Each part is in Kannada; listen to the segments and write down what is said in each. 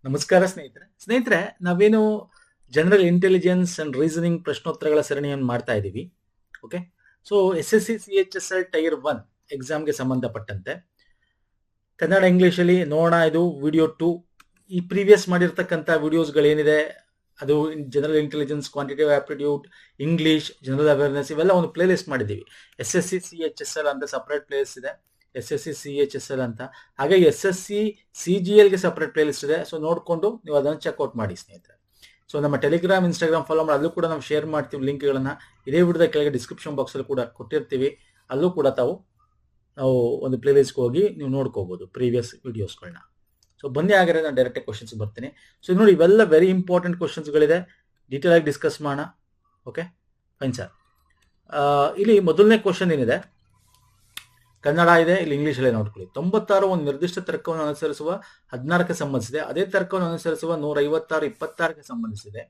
ನಮಸ್ಕಾರ ಸ್ನೇಹಿತರೆ ನಾವೇನು ಜನರಲ್ ಇಂಟೆಲಿಜೆನ್ಸ್ ಅಂಡ್ ರೀಸನಿಂಗ್ ಪ್ರಶ್ನೋತ್ತರಗಳ ಸರಣಿಯನ್ನು ಮಾಡ್ತಾ ಇದ್ದೀವಿ. Okay, so SSC CHSL tyre 1 ಎಕ್ಸಾಮ್ಗೆ ಸಂಬಂಧಪಟ್ಟಂತೆ ಕನ್ನಡ ಇಂಗ್ಲಿಷ್ ಅಲ್ಲಿ ನೋಡೋಣ. ಇದು ವಿಡಿಯೋ 2. ಈ ಪ್ರೀವಿಯಸ್ ಮಾಡಿರ್ತಕ್ಕಂಥ ವಿಡಿಯೋಸ್ಗಳೇನಿದೆ ಅದು general intelligence, quantitative aptitude, English, general awareness ಇವೆಲ್ಲ ಒಂದು ಪ್ಲೇ ಲಿಸ್ಟ್ ಮಾಡಿದ್ದೀವಿ. SSC CHSL ಅಂತ ಸಪರೇಟ್ ಪ್ಲೇ ಲಿಸ್ಟ್ ಇದೆ, SSC CHSL ಅಂತ. ಹಾಗೆ SSC CGL ಗೆ ಸಪರೇಟ್ ಪ್ಲೇ ಲಿಸ್ಟ್ ಇದೆ. ಸೊ ನೋಡ್ಕೊಂಡು ನೀವು ಅದನ್ನು ಚೆಕ್ಔಟ್ ಮಾಡಿ ಸ್ನೇಹಿತರೆ. ಸೊ ನಮ್ಮ ಟೆಲಿಗ್ರಾಮ್, ಇನ್ಸ್ಟಾಗ್ರಾಮ್ ಫಾಲೋ ಮಾಡಿ, ಅಲ್ಲೂ ಕೂಡ ನಾವು ಶೇರ್ ಮಾಡ್ತೀವಿ ಲಿಂಕ್ಗಳನ್ನ. ಇದೇ ವಿಡಿಯೋದ ಕೆಳಗೆ ಡಿಸ್ಕ್ರಿಪ್ಷನ್ ಬಾಕ್ಸ್ ಅಲ್ಲಿ ಕೂಡ ಕೊಟ್ಟಿರ್ತೀವಿ. ಅಲ್ಲೂ ಕೂಡ ನಾವು ಒಂದು ಪ್ಲೇ ಲಿಸ್ಟ್ಗೆ ಹೋಗಿ ನೀವು ನೋಡ್ಕೋಬಹುದು ಪ್ರೀವಿಯಸ್ ವಿಡಿಯೋಸ್ಗಳನ್ನ. ಸೊ ಬನ್ನಿ, ಹಾಗಾದ್ರೆ ನಾನು ಡೈರೆಕ್ಟ್ ಕ್ವಶನ್ಸ್ ಬರ್ತೀನಿ. ಸೊ ನೋಡಿ, ಇವೆಲ್ಲ ವೆರಿ ಇಂಪಾರ್ಟೆಂಟ್ ಕ್ವಶನ್ಸ್ಗಳಿದೆ, ಡೀಟೇಲ್ ಆಗಿ ಡಿಸ್ಕಸ್ ಮಾಡೋಣ. Okay fine sir. ಇಲ್ಲಿ ಮೊದಲನೇ ಕ್ವಶನ್ ಏನಿದೆ, ಕನ್ನಡ ಇದೆ, ಇಲ್ಲಿ ಇಂಗ್ಲಿಷ್ ಅಲ್ಲೇ ನೋಡ್ಕೊಳ್ಳಿ. 96 ಒಂದು ನಿರ್ದಿಷ್ಟ ತರ್ಕವನ್ನು ಅನುಸರಿಸುವ 16ಕ್ಕೆ ಸಂಬಂಧಿಸಿದೆ. ಅದೇ ತರ್ಕವನ್ನು ಅನುಸರಿಸುವ 156 26ಕ್ಕೆ ಸಂಬಂಧಿಸಿದೆ.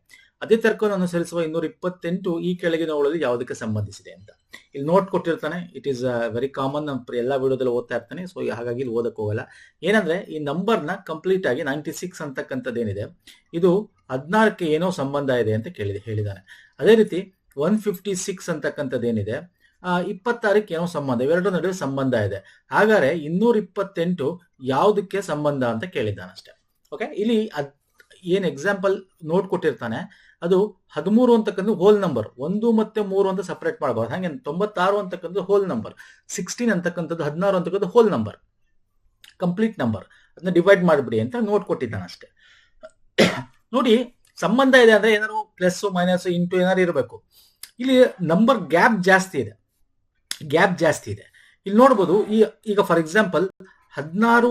ಅದೇ ತರ್ಕವನ್ನು ಅನುಸರಿಸುವ 228 ಈ ಕೆಳಗಿನವುಗಳಲ್ಲಿ ಯಾವುದಕ್ಕೆ ಸಂಬಂಧಿಸಿದೆ ಅಂತ ಇಲ್ಲಿ ನೋಟ್ ಕೊಟ್ಟಿರ್ತಾನೆ. ಇಟ್ ಈಸ್ ವೆರಿ ಕಾಮನ್, ನಮ್ಮ ಎಲ್ಲಾ ವಿಡಿಯೋದಲ್ಲಿ ಓದ್ತಾ ಇರ್ತಾನೆ. ಸೊ ಹಾಗಾಗಿ ಇಲ್ಲಿ ಓದಕ್ಕೆ ಹೋಗಲ್ಲ. ಏನಂದ್ರೆ ಈ ನಂಬರ್ನ ಕಂಪ್ಲೀಟ್ ಆಗಿ 96 ಅಂತಕ್ಕಂಥದ್ದೇನಿದೆ ಇದು 16ಕ್ಕೆ ಏನೋ ಸಂಬಂಧ ಇದೆ ಅಂತ ಹೇಳಿದಾನೆ. ಅದೇ ರೀತಿ 156 ಅಂತಕ್ಕಂಥದ್ದೇನಿದೆ 26ಕ್ಕೆ ಏನೋ ಸಂಬಂಧ, ಇವೆರಡರ ನಡುವೆ ಸಂಬಂಧ ಇದೆ. ಹಾಗಾದ್ರೆ 228 ಯಾವುದಕ್ಕೆ ಸಂಬಂಧ ಅಂತ ಕೇಳಿದ್ದಾನೆ ಅಷ್ಟೇ. ಓಕೆ, ಇಲ್ಲಿ ಏನ್ ಎಕ್ಸಾಂಪಲ್ ನೋಟ್ ಕೊಟ್ಟಿರ್ತಾನೆ ಅದು 13 ಅಂತಕ್ಕಂಥ ಹೋಲ್ ನಂಬರ್, 1 ಮತ್ತೆ 3 ಅಂತ ಸಪರೇಟ್ ಮಾಡಬಹುದು. ಹಾಗೆ 96 ಅಂತಕ್ಕಂಥದ್ದು ಹೋಲ್ ನಂಬರ್, 16 ಅಂತಕ್ಕಂಥದ್ದು 16 ಅಂತಕ್ಕಂಥ ಹೋಲ್ ನಂಬರ್, ಕಂಪ್ಲೀಟ್ ನಂಬರ್. ಅದನ್ನ ಡಿವೈಡ್ ಮಾಡಿಬಿಡಿ ಅಂತ ನೋಟ್ ಕೊಟ್ಟಿದ್ದಾನೆ ಅಷ್ಟೇ. ನೋಡಿ, ಸಂಬಂಧ ಇದೆ ಅಂದ್ರೆ ಏನಾದ್ರು ಪ್ಲಸ್ ಮೈನಸ್ ಇಂಟು ಏನಾದ್ರು ಇರಬೇಕು. ಇಲ್ಲಿ ನಂಬರ್ ಗ್ಯಾಪ್ ಜಾಸ್ತಿ ಇದೆ. ಇಲ್ಲಿ ನೋಡ್ಬೋದು. ಈಗ ಫಾರ್ ಎಕ್ಸಾಂಪಲ್ 16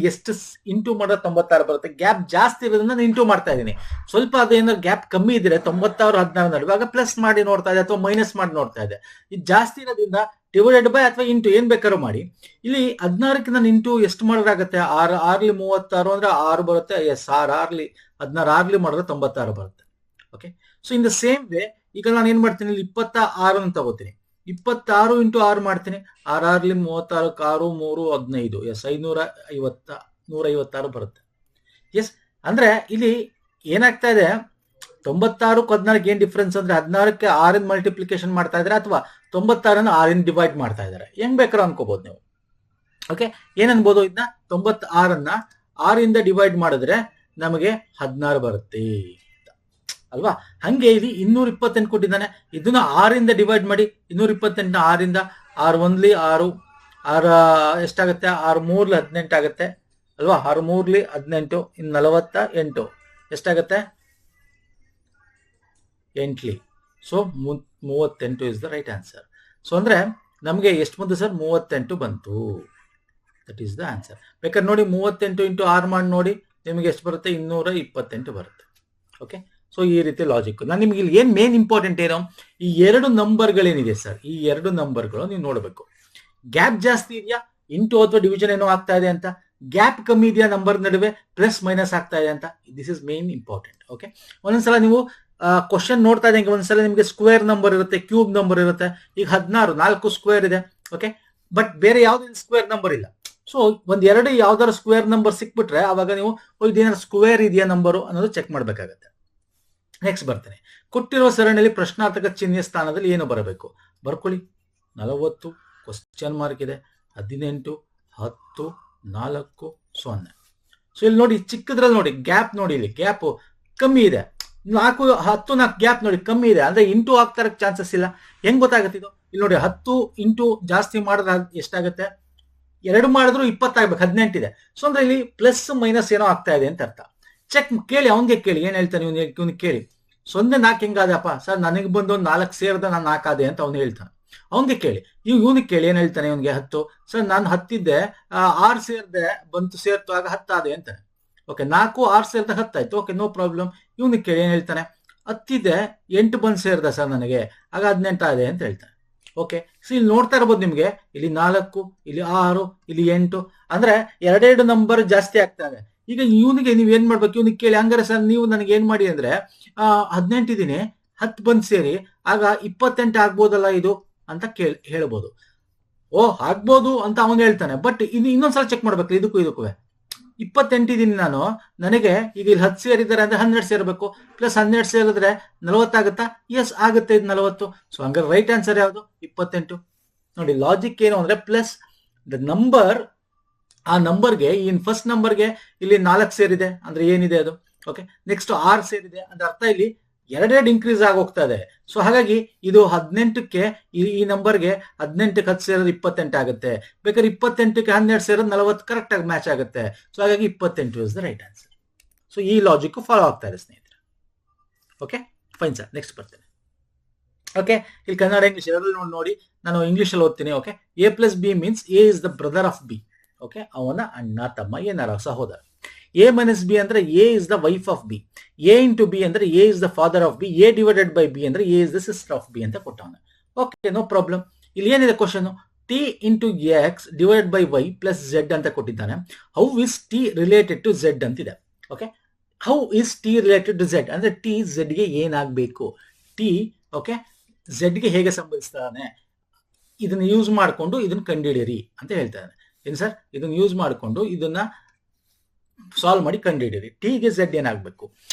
ಎಷ್ಟು ಇಂಟು ಮಾಡಿದ್ರೆ 96 ಬರುತ್ತೆ. ಗ್ಯಾಪ್ ಜಾಸ್ತಿ ಇರೋದ್ರಿಂದ ನಾನು ಇಂಟು ಮಾಡ್ತಾ ಇದ್ದೀನಿ. ಸ್ವಲ್ಪ ಅದೇನಾದ್ರು ಗ್ಯಾಪ್ ಕಮ್ಮಿ ಇದ್ರೆ 96 16 ನಡುವೆ ಆಗ ಪ್ಲಸ್ ಮಾಡಿ ನೋಡ್ತಾ ಇದೆ ಅಥವಾ ಮೈನಸ್ ಮಾಡಿ ನೋಡ್ತಾ ಇದೆ. ಇದು ಜಾಸ್ತಿ ಇರೋದ್ರಿಂದ ಡಿವೈಡೆಡ್ ಬೈ ಅಥವಾ ಇಂಟು ಏನ್ ಬೇಕಾದ್ರೂ ಮಾಡಿ. ಇಲ್ಲಿ 16ಕ್ಕೆ ನಾನು ಇಂಟು ಎಷ್ಟು ಮಾಡಿದ್ರಾಗತ್ತೆ, 6 6ಲಿ 36 ಅಂದ್ರೆ 6 ಬರುತ್ತೆ. ಎಸ್, 6 6ಲಿ 16 6ಲಿ ಮಾಡಿದ್ರೆ 96 ಬರುತ್ತೆ. Okay, so in the same way ಈಗ ನಾನು ಏನ್ ಮಾಡ್ತೀನಿ, ಇಲ್ಲಿ 26 ಅಂತ ತಗೋತೀನಿ. 26 ಇಂಟು 6 ಮಾಡ್ತೀನಿ. 6 6ಲಿ 36, 6 3 15. ಎಸ್, 156 ಬರುತ್ತೆ. ಎಸ್, ಅಂದ್ರೆ ಇಲ್ಲಿ ಏನಾಗ್ತಾ ಇದೆ, 96 14 ಏನ್ ಡಿಫ್ರೆನ್ಸ್ ಅಂದ್ರೆ 16ಕ್ಕೆ 6 ಮಲ್ಟಿಪ್ಲಿಕೇಶನ್ ಮಾಡ್ತಾ ಇದ್ದಾರೆ ಅಥವಾ 96 6 ಡಿವೈಡ್ ಮಾಡ್ತಾ ಇದ್ದಾರೆ. ಹೆಂಗ್ ಬೇಕಾದ್ರೂ ಅನ್ಕೋಬಹುದು ನೀವು. ಓಕೆ, ಏನನ್ಬೋದು, ಇದನ್ನ 96 6 ಡಿವೈಡ್ ಮಾಡಿದ್ರೆ ನಮಗೆ 16 ಬರುತ್ತೆ ಅಲ್ವಾ. ಹಂಗೆ ಇಲ್ಲಿ 228 ಕೊಟ್ಟಿದ್ದಾನೆ. ಇದನ್ನ 6 ಡಿವೈಡ್ ಮಾಡಿ. 228 6 6 1ಲಿ 6 6 ಎಷ್ಟಾಗುತ್ತೆ, 6 3ಲಿ 18 ಆಗುತ್ತೆ ಅಲ್ವಾ. 6 3ಲಿ 18, ಇನ್ನು 48 ಎಷ್ಟಾಗತ್ತೆ, 8ಲಿ. So 38 is the right answer. So ಅಂದ್ರೆ ನಮ್ಗೆ ಎಷ್ಟು ಬಂತು ಸರ್, 38 ಬಂತು. That is the answer. ಬೇಕಾದ್ರೆ ನೋಡಿ, 38 ಇಂಟು 6 ಮಾಡಿ ನೋಡಿ, ನಿಮಗೆ ಎಷ್ಟು ಬರುತ್ತೆ, 228 ಬರುತ್ತೆ. ಓಕೆ, ಸೊ ಈ ರೀತಿ ಲಾಜಿಕ್. ನಾನು ನಿಮ್ಗೆ ಇಲ್ಲಿ ಏನ್ ಮೇನ್ ಇಂಪಾರ್ಟೆಂಟ್ ಏನೋ, ಈ 2 ನಂಬರ್ಗಳೇನಿದೆ ಸರ್, ಈ 2 ನಂಬರ್ಗಳು ನೀವು ನೋಡಬೇಕು. ಗ್ಯಾಪ್ ಜಾಸ್ತಿ ಇದೆಯಾ, ಇಂಟು ಅಥವಾ ಡಿವಿಷನ್ ಏನೋ ಆಗ್ತಾ ಇದೆ ಅಂತ. ಗ್ಯಾಪ್ ಕಮ್ಮಿ ಇದೆಯಾ, ನಂಬರ್ ನಡುವೆ ಪ್ಲಸ್ ಮೈನಸ್ ಆಗ್ತಾ ಇದೆ ಅಂತ. This is main important. Okay, ಒಂದೊಂದ್ಸಲ ನೀವು ಕ್ವಶನ್ ನೋಡ್ತಾ ಇದ್ದಂಗೆ ಒಂದ್ಸಲ ನಿಮಗೆ ಸ್ಕ್ವೇರ್ ನಂಬರ್ ಇರುತ್ತೆ, ಕ್ಯೂಬ್ ನಂಬರ್ ಇರುತ್ತೆ. ಈಗ 16 4 ಸ್ಕ್ವೇರ್ ಇದೆ. ಓಕೆ, ಬಟ್ ಬೇರೆ ಯಾವ್ದು ಸ್ಕ್ವೇರ್ ನಂಬರ್ ಇಲ್ಲ. ಸೊ ಒಂದ್ 2 ಯಾವ್ದಾದ್ರು ಸ್ಕ್ವೇರ್ ನಂಬರ್ ಸಿಕ್ಬಿಟ್ರೆ ಅವಾಗ ನೀವು ಇದೇನಾದ್ರು ಸ್ಕ್ವೇರ್ ಇದೆಯಾ ನಂಬರು ಅನ್ನೋದು ಚೆಕ್ ಮಾಡ್ಬೇಕಾಗತ್ತೆ. ನೆಕ್ಸ್ಟ್ ಬರ್ತೇನೆ. ಕೊಟ್ಟಿರುವ ಸರಣಿಯಲ್ಲಿ ಪ್ರಶ್ನಾರ್ಥಕ ಚಿಹ್ನೆಯ ಸ್ಥಾನದಲ್ಲಿ ಏನು ಬರಬೇಕು, ಬರ್ಕೊಳ್ಳಿ. 40 ಕ್ವಶನ್ ಮಾರ್ಕ್ ಇದೆ, 18 10 4 0. ಸೊ ಇಲ್ಲಿ ನೋಡಿ, ಚಿಕ್ಕದ್ರಲ್ಲಿ ನೋಡಿ ಗ್ಯಾಪ್ ನೋಡಿ, ಇಲ್ಲಿ ಗ್ಯಾಪ್ ಕಮ್ಮಿ ಇದೆ. 4 10 4 ಗ್ಯಾಪ್ ನೋಡಿ ಕಮ್ಮಿ ಇದೆ, ಅಂದ್ರೆ ಇಂಟು ಆಗ್ತಾ ಇರಕ್ಕೆ ಚಾನ್ಸಸ್ ಇಲ್ಲ. ಹೆಂಗ್ ಗೊತ್ತಾಗುತ್ತೆ ಇದು, ಇಲ್ಲಿ ನೋಡಿ 10 ಇಂಟು ಜಾಸ್ತಿ ಮಾಡಿದ್ರೆ ಎಷ್ಟಾಗುತ್ತೆ, 2 ಮಾಡಿದ್ರು 20 ಆಗ್ಬೇಕು, 18 ಇದೆ. ಸೊ ಅಂದ್ರೆ ಇಲ್ಲಿ ಪ್ಲಸ್ ಮೈನಸ್ ಏನೋ ಆಗ್ತಾ ಇದೆ ಅಂತ ಅರ್ಥ. ಚೆಕ್ ಕೇಳಿ, ಅವನಿಗೆ ಕೇಳಿ ಏನ್ ಹೇಳ್ತಾನೆ, ಇವ್ನಿಗೆ ಕೇಳಿ. 0 4 ಹೆಂಗಾದಪ್ಪ ಸರ್, ನನಗೆ ಬಂದು 4 ಸೇರ್ದ ನಾನು 4 ಆದೆ ಅಂತ ಅವ್ನು ಹೇಳ್ತಾನೆ. ಅವನಿಗೆ ಕೇಳಿ, ಇವನಿಗೆ ಕೇಳಿ ಏನ್ ಹೇಳ್ತಾನೆ, ಇವನಿಗೆ 10 ಸರ್ ನಾನು 10 ಇದ್ದೆ, 6 ಸೇರ್ದೆ ಬಂತು, ಸೇರ್ತು ಆಗ 10 ಆದೆ ಅಂತಾನೆ. ಓಕೆ, 4 6 ಸೇರ್ದ 10 ಆಯ್ತು. Okay, no problem. ಇವನಿಗೆ ಕೇಳಿ ಏನ್ ಹೇಳ್ತಾನೆ, 10 ಇದೆ 8 ಬಂದು ಸೇರ್ದ ಸರ್ ನನಗೆ, ಆಗ 18 ಆದೆ ಅಂತ ಹೇಳ್ತಾನೆ. ಓಕೆ, ಸೊ ಇಲ್ಲಿ ನೋಡ್ತಾ ಇರ್ಬೋದು ನಿಮ್ಗೆ, ಇಲ್ಲಿ 4 ಇಲ್ಲಿ 6 ಇಲ್ಲಿ 8 ಅಂದ್ರೆ 2 ನಂಬರ್ ಜಾಸ್ತಿ ಆಗ್ತಾ ಇದೆ. ಈಗ ಇವನಿಗೆ ನೀವ್ ಏನ್ ಮಾಡ್ಬೇಕು, ಇವನಿಗೆ ಕೇಳಿ, ಹಂಗಾರೆ ಸರ್ ನೀವು ನನಗೆ ಏನ್ ಮಾಡಿ ಅಂದ್ರೆ 18 ಇದೀನಿ, 10 ಬಂದ್ ಸೇರಿ ಆಗ 28 ಆಗ್ಬೋದಲ್ಲ ಇದು ಅಂತ ಹೇಳ್ಬೋದು. ಓ ಆಗ್ಬೋದು ಅಂತ ಅವನು ಹೇಳ್ತಾನೆ. ಬಟ್ ಇದು ಇನ್ನೊಂದ್ಸಲ ಚೆಕ್ ಮಾಡ್ಬೇಕು, ಇದಕ್ಕೂ 28 ಇದ್ದೀನಿ ನಾನು, ನನಗೆ ಈಗ ಇಲ್ಲಿ 10 ಸೇರಿದ್ದಾರೆ ಅಂದ್ರೆ 12 ಸೇರಬೇಕು, ಪ್ಲಸ್ 12 ಸೇರಿದ್ರೆ 40 ಆಗುತ್ತಾ? ಎಸ್ ಆಗುತ್ತೆ, ಇದು 40. ಸೊ ಹಂಗಾರೆ ರೈಟ್ ಆನ್ಸರ್ ಯಾವುದು? 28. ನೋಡಿ ಲಾಜಿಕ್ ಏನು ಅಂದ್ರೆ ಪ್ಲಸ್ ದ ನಂಬರ್, ಆ ನಂಬರ್ಗೆ ಈ ಫಸ್ಟ್ ನಂಬರ್ಗೆ ಇಲ್ಲಿ 4 ಸೇರಿದೆ ಅಂದ್ರೆ ಏನಿದೆ ಅದು. ಓಕೆ, ನೆಕ್ಸ್ಟ್ 6 ಸೇರಿದೆ ಅಂದ್ರೆ ಅರ್ಥ ಇಲ್ಲಿ ಎರಡೆರಡು ಇನ್ಕ್ರೀಸ್ ಆಗಿ ಹೋಗ್ತಾ ಇದೆ. ಸೊ ಹಾಗಾಗಿ ಇದು 18ಕ್ಕೆ ಈ ನಂಬರ್ಗೆ 18ಕ್ಕೆ 10 ಸೇರೋದು 28 ಆಗುತ್ತೆ. ಬೇಕಾದ್ರೆ 28ಕ್ಕೆ 12 ಸೇರೋದು 40 ಕರೆಕ್ಟ್ ಆಗಿ ಮ್ಯಾಚ್ ಆಗುತ್ತೆ. ಸೊ ಹಾಗಾಗಿ 28 is the right answer. So ಈ ಲಾಜಿಕ್ ಫಾಲೋ ಆಗ್ತಾ ಇದೆ ಸ್ನೇಹಿತರೆ. ಓಕೆ ಫೈನ್ ಸರ್, ನೆಕ್ಸ್ಟ್ ಬರ್ತೇನೆ. ಓಕೆ, ಇಲ್ಲಿ ಕನ್ನಡ ಇಂಗ್ಲಿಷ್ ಎರಡು ನೋಡಿ, ನಾನು ಇಂಗ್ಲಿಷ್ ಅಲ್ಲಿ ಓದ್ತೀನಿ. Okay, A + B means A is the brother of B. Okay, ಅವನ ಅಣ್ಣ ತಮ್ಮ ಏನಾರ ಸಹೋದರ. A - B ಅಂದ್ರೆ A is the wife of B. A × B ಅಂದ್ರೆ A is the father of B. A / B ಅಂದ್ರೆ A is the sister of B ಅಂತ ಕೊಟ್ಟವನು. Okay, no problem. ಇಲ್ಲಿ ಏನಿದೆ question? T × X / Y + Z ಅಂತ ಕೊಟ್ಟಿದ್ದಾನೆ. How is T related to Z ಅಂತಿದೆ. Okay, how is T related to Z ಅಂದ್ರೆ T Z ಗೆ ಏನಾಗಬೇಕು? T ಓಕೆ Z ಗೆ ಹೇಗೆ ಸಂಬಂಧಿಸ್ತಾನೆ? ಇದನ್ನ ಯೂಸ್ ಮಾಡಿಕೊಂಡು ಇದನ್ನ ಕಂಡುಹಿಡಿಯಿರಿ ಅಂತ ಹೇಳ್ತಾನೆ. ಏನು ಸರ್? ಇದನ್ನ ಯೂಸ್ ಮಾಡಿಕೊಂಡು ಇದನ್ನ ಸಾಲ್ವ್ ಮಾಡಿ ಕಂಡುಹಿಡಿಯಿರಿ. ಟಿಗೆ Z ಏನಾಗಬೇಕು?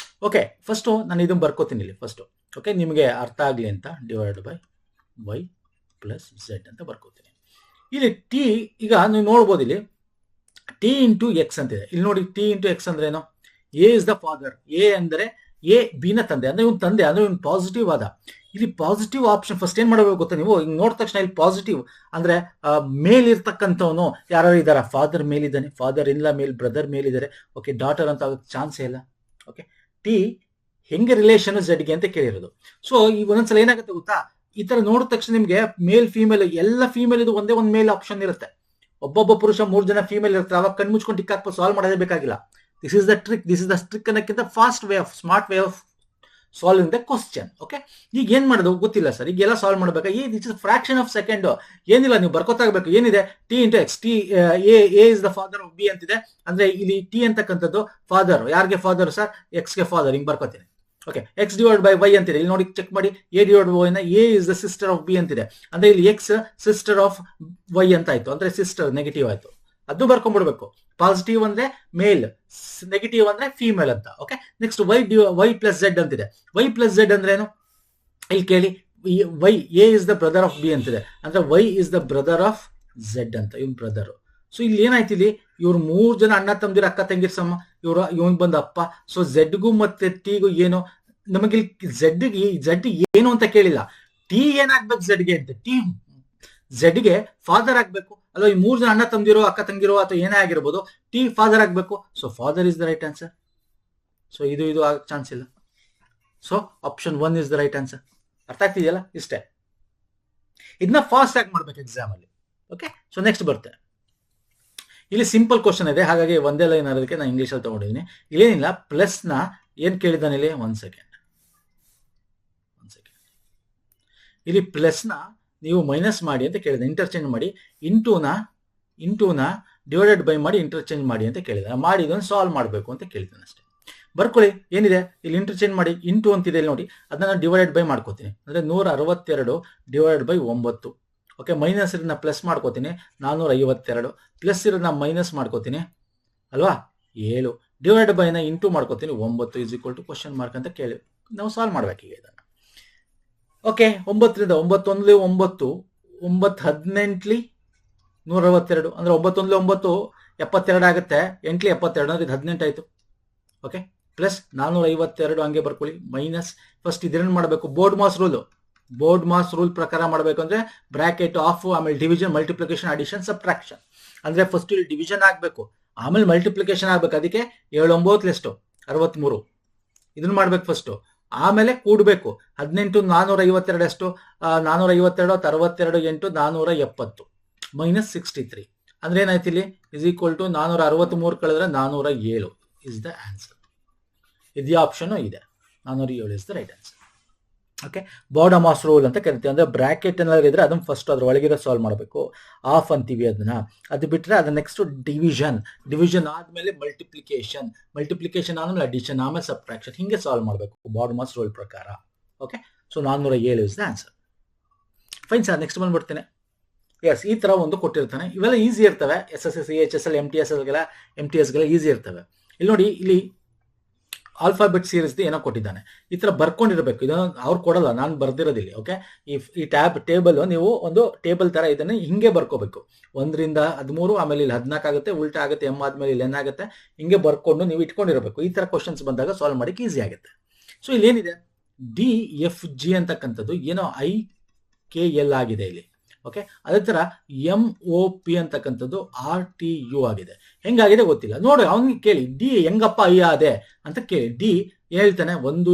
ಓಕೆ, ಫಸ್ಟ್ ನಾನು ಇದನ್ನ ಬರ್ಕೋತೀನಿ ಇಲ್ಲಿ ಫಸ್ಟ್. ಓಕೆ, ನಿಮಗೆ ಅರ್ಥ ಆಗಲಿ ಅಂತ / Y + Z ಅಂತ ಬರ್ಕೋತೀನಿ. ಇಲ್ಲಿ T ಈಗ ನೀವು ನೋಡ್ಬೋದು, ಇಲ್ಲಿ T × X ಅಂತಿದೆ. ಇಲ್ಲಿ ನೋಡಿ, T × X ಅಂದ್ರೆ ಏನು? A is the father. A ಅಂದರೆ A B ನ ತಂದೆ ಅಂದ್ರೆ ಇವನ್ ತಂದೆ ಅಂದ್ರೆ ಇವನ್ ಪಾಸಿಟಿವ್ ಆದ. ಇಲ್ಲಿ ಪಾಸಿಟಿವ್ ಆಪ್ಷನ್ ಫಸ್ಟ್ ಏನ್ ಮಾಡಬೇಕು ಗೊತ್ತಾ ನೀವು? ಈಗ ನೋಡಿದ ತಕ್ಷಣ ಇಲ್ಲಿ ಪಾಸಿಟಿವ್ ಅಂದ್ರೆ ಮೇಲ್ ಇರ್ತಕ್ಕಂಥವನು ಯಾರು ಇದಾರ? ಫಾದರ್ ಮೇಲಿದ್ದಾನೆ, ಫಾದರ್ ಇಲ್ಲ ಮೇಲ್, ಬ್ರದರ್ ಮೇಲಿದ್ದಾರೆ. ಓಕೆ, ಡಾಟರ್ ಅಂತ ಆಗೋಕ್ಕೆ ಚಾನ್ಸೇ ಇಲ್ಲ. ಓಕೆ, T ಹೆಂಗೆ ರಿಲೇಷನ್ Z ಗೆ ಅಂತ ಕೇಳಿರೋದು. ಸೊ ಈಗ ಒಂದೊಂದ್ಸಲ ಏನಾಗುತ್ತೆ ಗೊತ್ತಾ, ಈ ತರ ನೋಡಿದ ತಕ್ಷಣ ನಿಮ್ಗೆ ಮೇಲ್ ಫೀಮೇಲ್ ಎಲ್ಲ ಫೀಮೇಲ್ ಇದು ಒಂದೇ ಒಂದು ಮೇಲ್ ಆಪ್ಷನ್ ಇರುತ್ತೆ. ಒಬ್ಬೊಬ್ಬ ಪುರುಷ 3 ಜನ ಫೀಮೇಲ್ ಇರ್ತಾರೆ. ಅವಾಗ ಕಣ್ ಮುಚ್ಕೊಂಡು ಟಿಕ್ ಹಾಕ್ಬೋದು, ಸಾಲ್ವ್ ಮಾಡೋದೇ ಬೇಕಾಗಿಲ್ಲ. This is the trick. This is the trick ಅನ್ನೋಕ್ಕಿಂತ fast way of smart way of solving the question. Okay, ಈಗ ಏನ್ ಮಾಡೋದು ಗೊತ್ತಿಲ್ಲ ಸರ್, ಈಗ ಎಲ್ಲ ಸಾಲ್ವ್ ಮಾಡ್ಬೇಕಾ? ಈ this is fraction of second. ಏನಿಲ್ಲ, ನೀವು ಬರ್ಕೋತಾಗಬೇಕು. ಏನಿದೆ? T × X. A is the father of B ಅಂತಿದೆ ಅಂದ್ರೆ ಇಲ್ಲಿ T ಅಂತಕ್ಕಂಥದ್ದು ಫಾದರ್. ಯಾರಿಗೆ ಫಾದರ್ ಸರ್? X ಗೆ ಫಾದರ್. ಹಿಂಗ್ ಬರ್ಕೋತೀನಿ. ಓಕೆ, X / Y ಅಂತಿದೆ. ಇಲ್ಲಿ ನೋಡಿ, ಚೆಕ್ ಮಾಡಿ. A / Y ನ A is the sister of B ಅಂತಿದೆ ಅಂದ್ರೆ ಇಲ್ಲಿ X ಸಿಸ್ಟರ್ ಆಫ್ Y ಅಂತ ಆಯ್ತು. ಅಂದ್ರೆ ಸಿಸ್ಟರ್ ನೆಗೆಟಿವ್ ಆಯ್ತು. ಅದು ಬರ್ಕೊಂಡ್ಬಿಡ್ಬೇಕು. ಪಾಸಿಟಿವ್ ಅಂದ್ರೆ ಮೇಲ್, ನೆಗೆಟಿವ್ ಅಂದ್ರೆ ಫೀಮೇಲ್ ಅಂತ. ಓಕೆ, ನೆಕ್ಸ್ಟ್ Y + Z ಅಂತಿದೆ. Y + Z ಅಂದ್ರೆ ಏನು? ಇಲ್ಲಿ ಕೇಳಿ, Y A is the brother of B ಅಂತಿದೆ ಅಂದ್ರೆ Y is the brother of Z ಅಂತ, ಇವನ್ ಬ್ರದರ್. ಸೊ ಇಲ್ಲಿ ಏನಾಯ್ತು, ಇಲ್ಲಿ ಇವ್ರು 3 ಜನ ಅಣ್ಣ ತಮ್ಮದಿರ, ಅಕ್ಕ ತಂಗಿರ್ ಸಮ, ಇವನ್ ಬಂದ ಅಪ್ಪ. ಸೊ Z ಗೂ ಮತ್ತೆ T ಗೂ ಏನು? ನಮಗೆ Z ಏನು ಅಂತ ಕೇಳಿಲ್ಲ. T ಏನಾಗ್ಬೇಕು Z ಗೆ ಅಂತ? T Z ಗೆ ಫಾದರ್ ಆಗ್ಬೇಕು ಅಲ್ವಾ? ಈ 3 ಜನ ಅಣ್ಣ ತಮ್ಮದಿರೋ, ಅಕ್ಕ ತಂಗಿರೋ ಅಥವಾ ಏನೇ ಆಗಿರ್ಬೋದು, T ಫಾದರ್ ಆಗ್ಬೇಕು. So father is the right answer. So ಇದು ಆಗಕ್ಕೆ ಚಾನ್ಸ್ ಇಲ್ಲ. So option 1 is the right answer. ಅರ್ಥ ಆಗ್ತಿದೆಯಲ್ಲ? ಇಷ್ಟೇ. ಇದನ್ನ ಫಾಸ್ಟ್ ಆಗಿ ಮಾಡ್ಬೇಕು ಎಕ್ಸಾಮ್ ಅಲ್ಲಿ. ಓಕೆ, ಸೊ ನೆಕ್ಸ್ಟ್ ಬರ್ತೇನೆ. ಇಲ್ಲಿ ಸಿಂಪಲ್ ಕ್ವಶನ್ ಇದೆ, ಹಾಗಾಗಿ ಒಂದೇ ಲೈನ್ ಅದಕ್ಕೆ ನಾನು ಇಂಗ್ಲಿಷ್ ಅಲ್ಲಿ ತಗೊಂಡಿದ್ದೀನಿ. ಇಲ್ಲೇನಿಲ್ಲ, ಪ್ಲಸ್ ನ ಏನ್ ಕೇಳಿದಾನೆ ಇಲ್ಲಿ? 1 ಸೆಕೆಂಡ್. ಇಲ್ಲಿ ಪ್ಲಸ್ ನ ನೀವು ಮೈನಸ್ ಮಾಡಿ ಅಂತ ಕೇಳಿದ, ಇಂಟರ್ಚೇಂಜ್ ಮಾಡಿ. ಇಂಟೂನ ಡಿವೈಡೆಡ್ ಬೈ ಮಾಡಿ ಇಂಟರ್ಚೇಂಜ್ ಮಾಡಿ ಅಂತ ಕೇಳಿದ. ಮಾಡಿ ಇದನ್ನು ಸಾಲ್ವ್ ಮಾಡಬೇಕು ಅಂತ ಕೇಳಿದ್ದಾನೆ ಅಷ್ಟೇ. ಬರ್ಕೊಳ್ಳಿ, ಏನಿದೆ ಇಲ್ಲಿ ಇಂಟರ್ಚೇಂಜ್ ಮಾಡಿ. ಇಂಟು ಅಂತಿದೆ ಇಲ್ಲಿ ನೋಡಿ, ಅದನ್ನ ಡಿವೈಡೆಡ್ ಬೈ ಮಾಡ್ಕೋತೀನಿ ಅಂದ್ರೆ 162 / 9. ಓಕೆ, ಮೈನಸ್ ಇರೋದನ್ನ ಪ್ಲಸ್ ಮಾಡ್ಕೋತೀನಿ 452, ಪ್ಲಸ್ ಇರೋದನ್ನ ಮೈನಸ್ ಮಾಡ್ಕೋತೀನಿ ಅಲ್ವಾ 7, ಡಿವೈಡ್ ಬೈನ ಇಂಟು ಮಾಡ್ಕೋತೀನಿ 9 is equal to question mark ಅಂತ ಕೇಳಿ ನಾವು ಸಾಲ್ವ್ ಮಾಡ್ಬೇಕೀಗ ಇದನ್ನ. ಓಕೆ, 9ರಿಂದ 9 1 9 9 18 162 ಅಂದ್ರೆ 9 1 9 72 ಆಗುತ್ತೆ. 8 72 ಅಂದ್ರೆ 18 ಆಯ್ತು. ಓಕೆ, ಪ್ಲಸ್ 452 ಹಂಗೆ ಬರ್ಕೊಳ್ಳಿ. ಮೈನಸ್ ಫಸ್ಟ್ ಇದನ್ನ ಮಾಡಬೇಕು. ಬೋರ್ಡ್ ಮಾಸ್ ರೂಲ್ ಪ್ರಕಾರ ಮಾಡಬೇಕು ಅಂದ್ರೆ ಬ್ರಾಕೆಟ್ ಆಫ್, ಆಮೇಲೆ ಡಿವಿಷನ್, ಮಲ್ಟಿಪ್ಲಿಕೇಶನ್, ಅಡಿಷನ್, ಸಬ್ಟ್ರಾಕ್ಷನ್. ಅಂದ್ರೆ ಫಸ್ಟ್ ಇಲ್ಲಿ ಡಿವಿಷನ್ ಆಗ್ಬೇಕು, ಆಮೇಲೆ ಮಲ್ಟಿಪ್ಲಿಕೇಶನ್ ಆಗ್ಬೇಕು. ಅದಕ್ಕೆ 7 9 ಎಷ್ಟು? 63. ಇದನ್ನ ಮಾಡ್ಬೇಕು ಫಸ್ಟ್, ಆಮೇಲೆ ಕೂಡಬೇಕು. 18 452 ಎಷ್ಟು? 452 62 8 470 ಮೈನಸ್ 63 ಅಂದ್ರೆ ಏನಾಯ್ತು ಇಲ್ಲಿ? ಇಸ್ ಈಕ್ವಲ್ ಟು 463 ಕಳೆದ್ರೆ 407 ಇಸ್ ದ ಆನ್ಸರ್. ಇದೇ ಆಪ್ಷನ್ ಇದೆ, 407 is the right answer. Okay, border mass rule ಅಂತ ಕರಿತೀವಿ. ಅಂದ್ರೆ ಬ್ರಾಕೆಟ್ ಏನಾದ್ರು ಇದ್ರೆ ಅದನ್ನ ಫಸ್ಟ್ ಅದ್ರ ಒಳಗಿರೋ ಸಾಲ್ವ್ ಮಾಡಬೇಕು. ಆಫ್ ಅಂತೀವಿ ಅದನ್ನ. ಅದು ಬಿಟ್ರೆ ಅದ ನೆಕ್ಸ್ಟ್ ಡಿವಿಷನ್ ಆದ್ಮೇಲೆ ಮಲ್ಟಿಪ್ಲಿಕೇಶನ್ ಆದ್ಮೇಲೆ ಅಡಿಷನ್, ಆಮೇಲೆ ಸಬ್ಟ್ರಾಕ್ಷನ್, ಹಿಂಗೆ ಸಾಲ್ವ್ ಮಾಡಬೇಕು ಬಾರ್ಡರ್ ಮಾಸ್ ರೂಲ್ ಪ್ರಕಾರ. Okay, so 407 is the answer. Fine sir, next ಬಂದ್ಬಿಡ್ತೇನೆ. ಎಸ್ ಈ ತರ ಒಂದು ಕೊಟ್ಟಿರ್ತಾನೆ. ಇವೆಲ್ಲ ಈಸಿ ಇರ್ತವೆ, SSC CHSL MTS ಈಸಿ ಇರ್ತವೆ. ಇಲ್ಲಿ ನೋಡಿ, ಇಲ್ಲಿ ಆಲ್ಫಾಬೆಟ್ ಸೀರೀಸ್ ಏನೋ ಕೊಟ್ಟಿದ್ದಾನೆ, ಈ ತರ ಬರ್ಕೊಂಡಿರ್ಬೇಕು. ಇದನ್ನ ಅವ್ರು ಕೊಡಲ್ಲ, ನಾನು ಬರ್ದಿರೋದಿಲ್ಲ. ಓಕೆ, ಈ ಟೇಬಲ್ ನೀವು ಒಂದು ಟೇಬಲ್ ತರ ಇದನ್ನ ಹಿಂಗೆ ಬರ್ಕೋಬೇಕು. 1 ರಿಂದ 13, ಆಮೇಲೆ ಇಲ್ಲಿ 14 ಆಗುತ್ತೆ, ಉಲ್ಟಾ ಆಗುತ್ತೆ, M ಆದ್ಮೇಲೆ ಇಲ್ಲಿ N ಆಗುತ್ತೆ. ಹಿಂಗೆ ಬರ್ಕೊಂಡು ನೀವು ಇಟ್ಕೊಂಡಿರಬೇಕು. ಈ ತರ ಕ್ವಶನ್ಸ್ ಬಂದಾಗ ಸಾಲ್ವ್ ಮಾಡಕ್ಕೆ ಈಸಿ ಆಗುತ್ತೆ. ಸೊ ಇಲ್ಲಿ ಏನಿದೆ, DFG ಅಂತಕ್ಕಂಥದ್ದು ಏನೋ IKL ಆಗಿದೆ ಇಲ್ಲಿ. ಓಕೆ, ಅದೇ ತರ MOP ಅಂತಕ್ಕಂಥದ್ದು RTU ಆಗಿದೆ. ಹೆಂಗಾಗಿದೆ ಗೊತ್ತಿಲ್ಲ. ನೋಡಿ, ಅವನಿಗೆ ಕೇಳಿ ಡಿ ಹೆಂಗಪ್ಪ ಅಯ್ಯಾದೆ ಅಂತ ಕೇಳಿ. ಡಿ ಹೇಳ್ತಾನೆ 1 2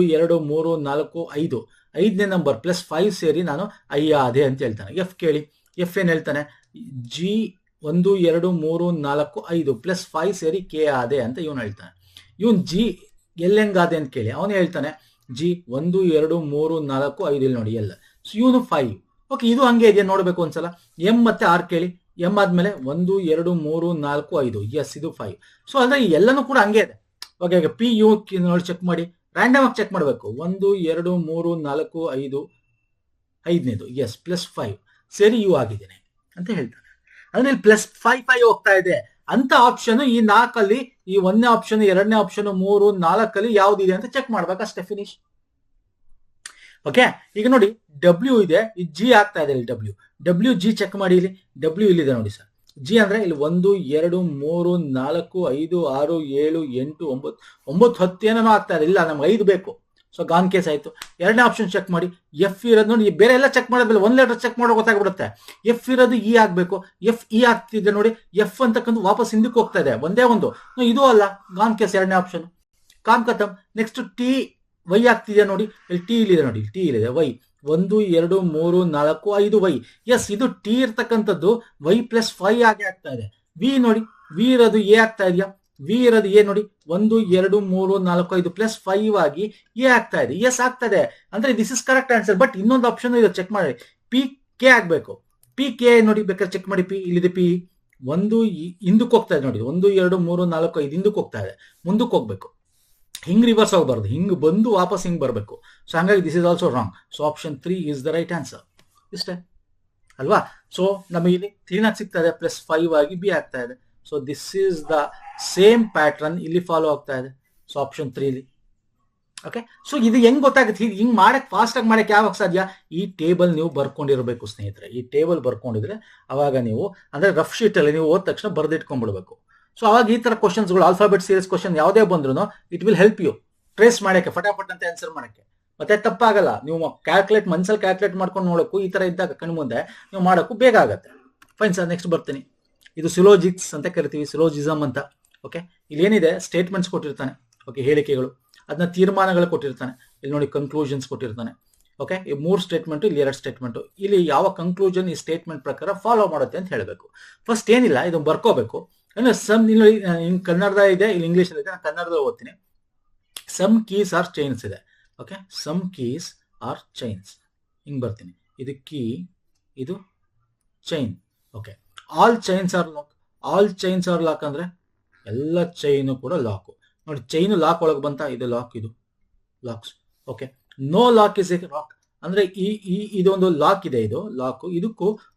3 4 5, 5ನೇ ನಂಬರ್ ಪ್ಲಸ್ 5 ಸೇರಿ ನಾನು ಅಯ್ಯಾದೆ ಅಂತ ಹೇಳ್ತಾನೆ. ಎಫ್ ಕೇಳಿ, ಎಫ್ ಏನ್ ಹೇಳ್ತಾನೆ, G 1 2 3 4 5 ಪ್ಲಸ್ 5 ಸೇರಿ ಕೆ ಆದೆ ಅಂತ ಇವನು ಹೇಳ್ತಾನೆ. ಇವನ್ ಜಿ ಹೆಂಗಾದೆ ಅಂತ ಕೇಳಿ, ಅವನು ಹೇಳ್ತಾನೆ G 1 2 3 4 5, ಇಲ್ಲಿ ನೋಡಿ ಎಲ್ಲ. ಸೊ ಇವನು 5. ಓಕೆ, ಇದು ಹಂಗೆ ಇದೆಯಾ ನೋಡ್ಬೇಕು ಒಂದ್ಸಲ. ಎಂ ಮತ್ತೆ ಆರ್ ಕೇಳಿ, ಎಂ ಆದ್ಮೇಲೆ 1 2 3 4 5, ಎಸ್ ಇದು 5. ಸೊ ಅಂದ್ರೆ ಎಲ್ಲನೂ ಕೂಡ ಹಂಗೆ ಇದೆ. ಓಕೆ, ಪಿ ಯು ನೋಡಿ ಚೆಕ್ ಮಾಡಿ, ರ್ಯಾಂಡಮ್ ಆಗಿ ಚೆಕ್ ಮಾಡಬೇಕು. 1 2 3 4 5, 5ನೇದು ಎಸ್ ಪ್ಲಸ್ 5 ಸೇರಿ ಯು ಆಗಿದ್ದೇನೆ ಅಂತ ಹೇಳ್ತಾನೆ. ಅಂದ್ರೆ ಇಲ್ಲಿ ಪ್ಲಸ್ 5 ಹೋಗ್ತಾ ಇದೆ ಅಂತ ಆಪ್ಷನ್ ಈ 4ಅಲ್ಲಿ, ಈ 1ನೇ ಆಪ್ಷನ್, 2ನೇ ಆಪ್ಷನ್, 3 4ಅಲ್ಲಿ ಯಾವ್ದಿದೆ ಅಂತ ಚೆಕ್ ಮಾಡ್ಬೇಕು, ಅಷ್ಟೇ, ಫಿನಿಶ್. ಓಕೆ, ಈಗ ನೋಡಿ ಡಬ್ಲ್ಯೂ ಇದೆ, ಈ ಜಿ ಆಗ್ತಾ ಇದೆ ಇಲ್ಲಿ. ಡಬ್ಲ್ಯೂ ಜಿ ಚೆಕ್ ಮಾಡಿ, ಇಲ್ಲಿ ಡಬ್ಲ್ಯೂ ಇಲ್ಲಿದೆ ನೋಡಿ ಸರ್. ಜಿ ಅಂದ್ರೆ ಇಲ್ಲಿ 1 2 3 4 5 6 7 8 9 10 ಏನೋ ಆಗ್ತಾ ಇದೆ. ಇಲ್ಲ, ನಮ್ಗೆ 5 ಬೇಕು. ಸೊ ಗಾನ್ ಕೇಸ್ ಆಯ್ತು. 2ನೇ ಆಪ್ಷನ್ ಚೆಕ್ ಮಾಡಿ, ಎಫ್ ಇರೋದು ನೋಡಿ, ಬೇರೆ ಎಲ್ಲ ಚೆಕ್ ಮಾಡೋದಿಲ್ಲ, 1 ಲೆಟರ್ ಚೆಕ್ ಮಾಡೋ ಗೊತ್ತಾಗ್ಬಿಡುತ್ತೆ. ಎಫ್ ಇರೋದು ಇ ಆಗ್ಬೇಕು, ಎಫ್ ಇ ಆಗ್ತಿದೆ ನೋಡಿ, ಎಫ್ ಅಂತಕ್ಕಂಥ ವಾಪಸ್ ಹಿಂದಕ್ಕೆ ಹೋಗ್ತಾ ಇದೆ, ಒಂದೇ ಒಂದು. ಇದು ಅಲ್ಲ, ಗಾನ್ ಕೇಸ್ 2ನೇ ಆಪ್ಷನ್, ಕಾಮ್ ಕತಮ್. ನೆಕ್ಸ್ಟ್ ಟಿ ವೈ ಆಗ್ತಿದೆ ನೋಡಿ, ಇಲ್ಲಿ ಟಿ ಇಲ್ಲಿದೆ ನೋಡಿ, ಟಿ ಇಲ್ಲಿದೆ, ವೈ 1 2 3 4 5 ವೈ. ಎಸ್, ಇದು ಟಿ ಇರ್ತಕ್ಕಂಥದ್ದು ವೈ ಪ್ಲಸ್ 5 ಆಗಿ ಆಗ್ತಾ ಇದೆ. ವಿ ನೋಡಿ, ವಿ ಇರೋದು ಎ ಆಗ್ತಾ ಇದೆಯಾ, ವಿ ಇರೋದು ಎ ನೋಡಿ, 1 2 3 4 5 ಪ್ಲಸ್ 5 ಆಗಿ ಎ ಆಗ್ತಾ ಇದೆ. ಎಸ್ ಆಗ್ತಾ ಇದೆ ಅಂದ್ರೆ this is correct answer. But ಇನ್ನೊಂದು ಆಪ್ಷನ್ ಇದೆ, ಚೆಕ್ ಮಾಡಿ, ಪಿ ಕೆ ಆಗ್ಬೇಕು. ಪಿ ಕೆ ನೋಡಿ, ಬೇಕಾದ್ರೆ ಚೆಕ್ ಮಾಡಿ, ಪಿ ಇಲ್ಲಿದೆ, ಪಿ 1 ಹಿಂದಕ್ಕೆ ಹೋಗ್ತಾ ಇದೆ ನೋಡಿ, 1 2 3 4 5 ಹಿಂದಕ್ಕೆ ಹೋಗ್ತಾ ಇದೆ, ಮುಂದಕ್ಕೆ ಹೋಗ್ಬೇಕು. ಹಿಂಗ್ ರಿವರ್ಸ್ ಆಗಬಾರ್ದು, ಹಿಂಗ್ ಬಂದು ವಾಪಸ್ ಹಿಂಗ್ ಬರಬೇಕು. ಸೊ ಹಂಗಾಗಿ this is also wrong. So option 3 is the right answer. ಇಷ್ಟೇ ಅಲ್ವಾ? ಸೊ ನಮಗೆ ಇಲ್ಲಿ 3 ಸಿಗ್ತಾ ಇದೆ, ಪ್ಲಸ್ 5 ಆಗಿ ಬಿ ಆಗ್ತಾ ಇದೆ. So this is the same pattern ಇಲ್ಲಿ ಫಾಲೋ ಆಗ್ತಾ ಇದೆ. ಸೊ ಆಪ್ಷನ್ 3 ಇಲ್ಲಿ. ಓಕೆ, ಸೊ ಇದು ಹೆಂಗ್ ಗೊತ್ತಾಗುತ್ತೆ, ಹಿಂಗ್ ಮಾಡಕ್ ಫಾಸ್ಟ್ ಆಗಿ ಮಾಡಕ್ ಯಾವಾಗ ಸಾಧ್ಯ? ಈ ಟೇಬಲ್ ನೀವು ಬರ್ಕೊಂಡಿರ್ಬೇಕು ಸ್ನೇಹಿತರೆ. ಈ ಟೇಬಲ್ ಬರ್ಕೊಂಡಿದ್ರೆ ಅವಾಗ ನೀವು ಅಂದ್ರೆ ರಫ್ ಶೀಟ್ ಅಲ್ಲಿ ನೀವು ಓದ್ ತಕ್ಷಣ ಬರ್ದಿಟ್ಕೊಂಡ್ಬಿಡ್ಬೇಕು. ಸೊ ಅವಾಗ ಈ ತರ ಕ್ವಶನ್ಸ್ಗಳು, ಆಲ್ಫಾಬೆಟ್ ಸೀರೀಸ್ ಕ್ವಶನ್ ಯಾವುದೇ ಬಂದ್ರು it will help you trace ಮಾಡಕ್ಕೆ, ಫಟಾಫಟ್ ಅಂತ ಆನ್ಸರ್ ಮಾಡಕ್ಕೆ. ಮತ್ತೆ ತಪ್ಪಾಗಲ್ಲ. ನೀವು ಮನ್ಸಲ್ಲಿ ಕ್ಯಾಲ್ಕುಲೇಟ್ ಮಾಡ್ಕೊಂಡು ನೋಡಕ್ಕೂ, ಈ ತರ ಇದ್ದಾಗ ಕಣ್ಮುಂದೆ ನೀವು ಮಾಡೋಕ್ಕೂ ಬೇಗ ಆಗತ್ತೆ. ಫೈನ್ ಸರ್, ನೆಕ್ಸ್ಟ್ ಬರ್ತೀನಿ. ಇದು ಸಿಲೋಜಿಕ್ಸ್ ಅಂತ ಕರಿತೀವಿ, ಸಿಲೋಜಿಸಮ್ ಅಂತ. ಓಕೆ, ಇಲ್ಲಿ ಏನಿದೆ, ಸ್ಟೇಟ್ಮೆಂಟ್ಸ್ ಕೊಟ್ಟಿರ್ತಾನೆ. ಓಕೆ, ಹೇಳಿಕೆಗಳು, ಅದನ್ನ ತೀರ್ಮಾನಗಳು ಕೊಟ್ಟಿರ್ತಾನೆ. ಇಲ್ಲಿ ನೋಡಿ ಕನ್ಕ್ಲೂಷನ್ಸ್ ಕೊಟ್ಟಿರ್ತಾನೆ. ಓಕೆ, ಈ 3 ಸ್ಟೇಟ್ಮೆಂಟ್, ಇಲ್ಲಿ 2 ಸ್ಟೇಟ್ಮೆಂಟ್. ಇಲ್ಲಿ ಯಾವ ಕನ್ಕ್ಲೂಷನ್ ಈ ಸ್ಟೇಟ್ಮೆಂಟ್ ಪ್ರಕಾರ ಫಾಲೋ ಮಾಡುತ್ತೆ ಅಂತ ಹೇಳಬೇಕು. ಫಸ್ಟ್ ಏನಿಲ್ಲ, ಇದನ್ನ ಬರ್ಕೋಬೇಕು. ಸಮ್ ಇಲ್ಲಿ ಕನ್ನಡದ ಇದೆ, ಇಲ್ಲಿ ಇಂಗ್ಲಿಷ್ ಇದೆ, ನಾನು ಕನ್ನಡದಲ್ಲಿ ಓದ್ತೀನಿ. ಸಮ್ ಕೀಸ್ ಆರ್ ಚೈನ್ಸ್ ಇದೆ. Okay, some keys are chains, ಹಿಂಗ್ ಬರ್ತೀನಿ. ಇದು ಕೀ, ಇದು chain. Okay, all chains are lock. All chains are lock ಅಂದ್ರೆ ಎಲ್ಲ ಚೈನು ಕೂಡ ಲಾಕ್. ನೋಡಿ, ಚೈನ್ ಲಾಕ್ ಒಳಗೆ ಬಂತ, ಇದು ಲಾಕ್, ಇದು locks. Okay, no lock is a rock ಅಂದ್ರೆ ಇದೊಂದು ಲಾಕ್ ಇದೆ, ಇದು ಲಾಕ್. ಇದಕ್ಕೂ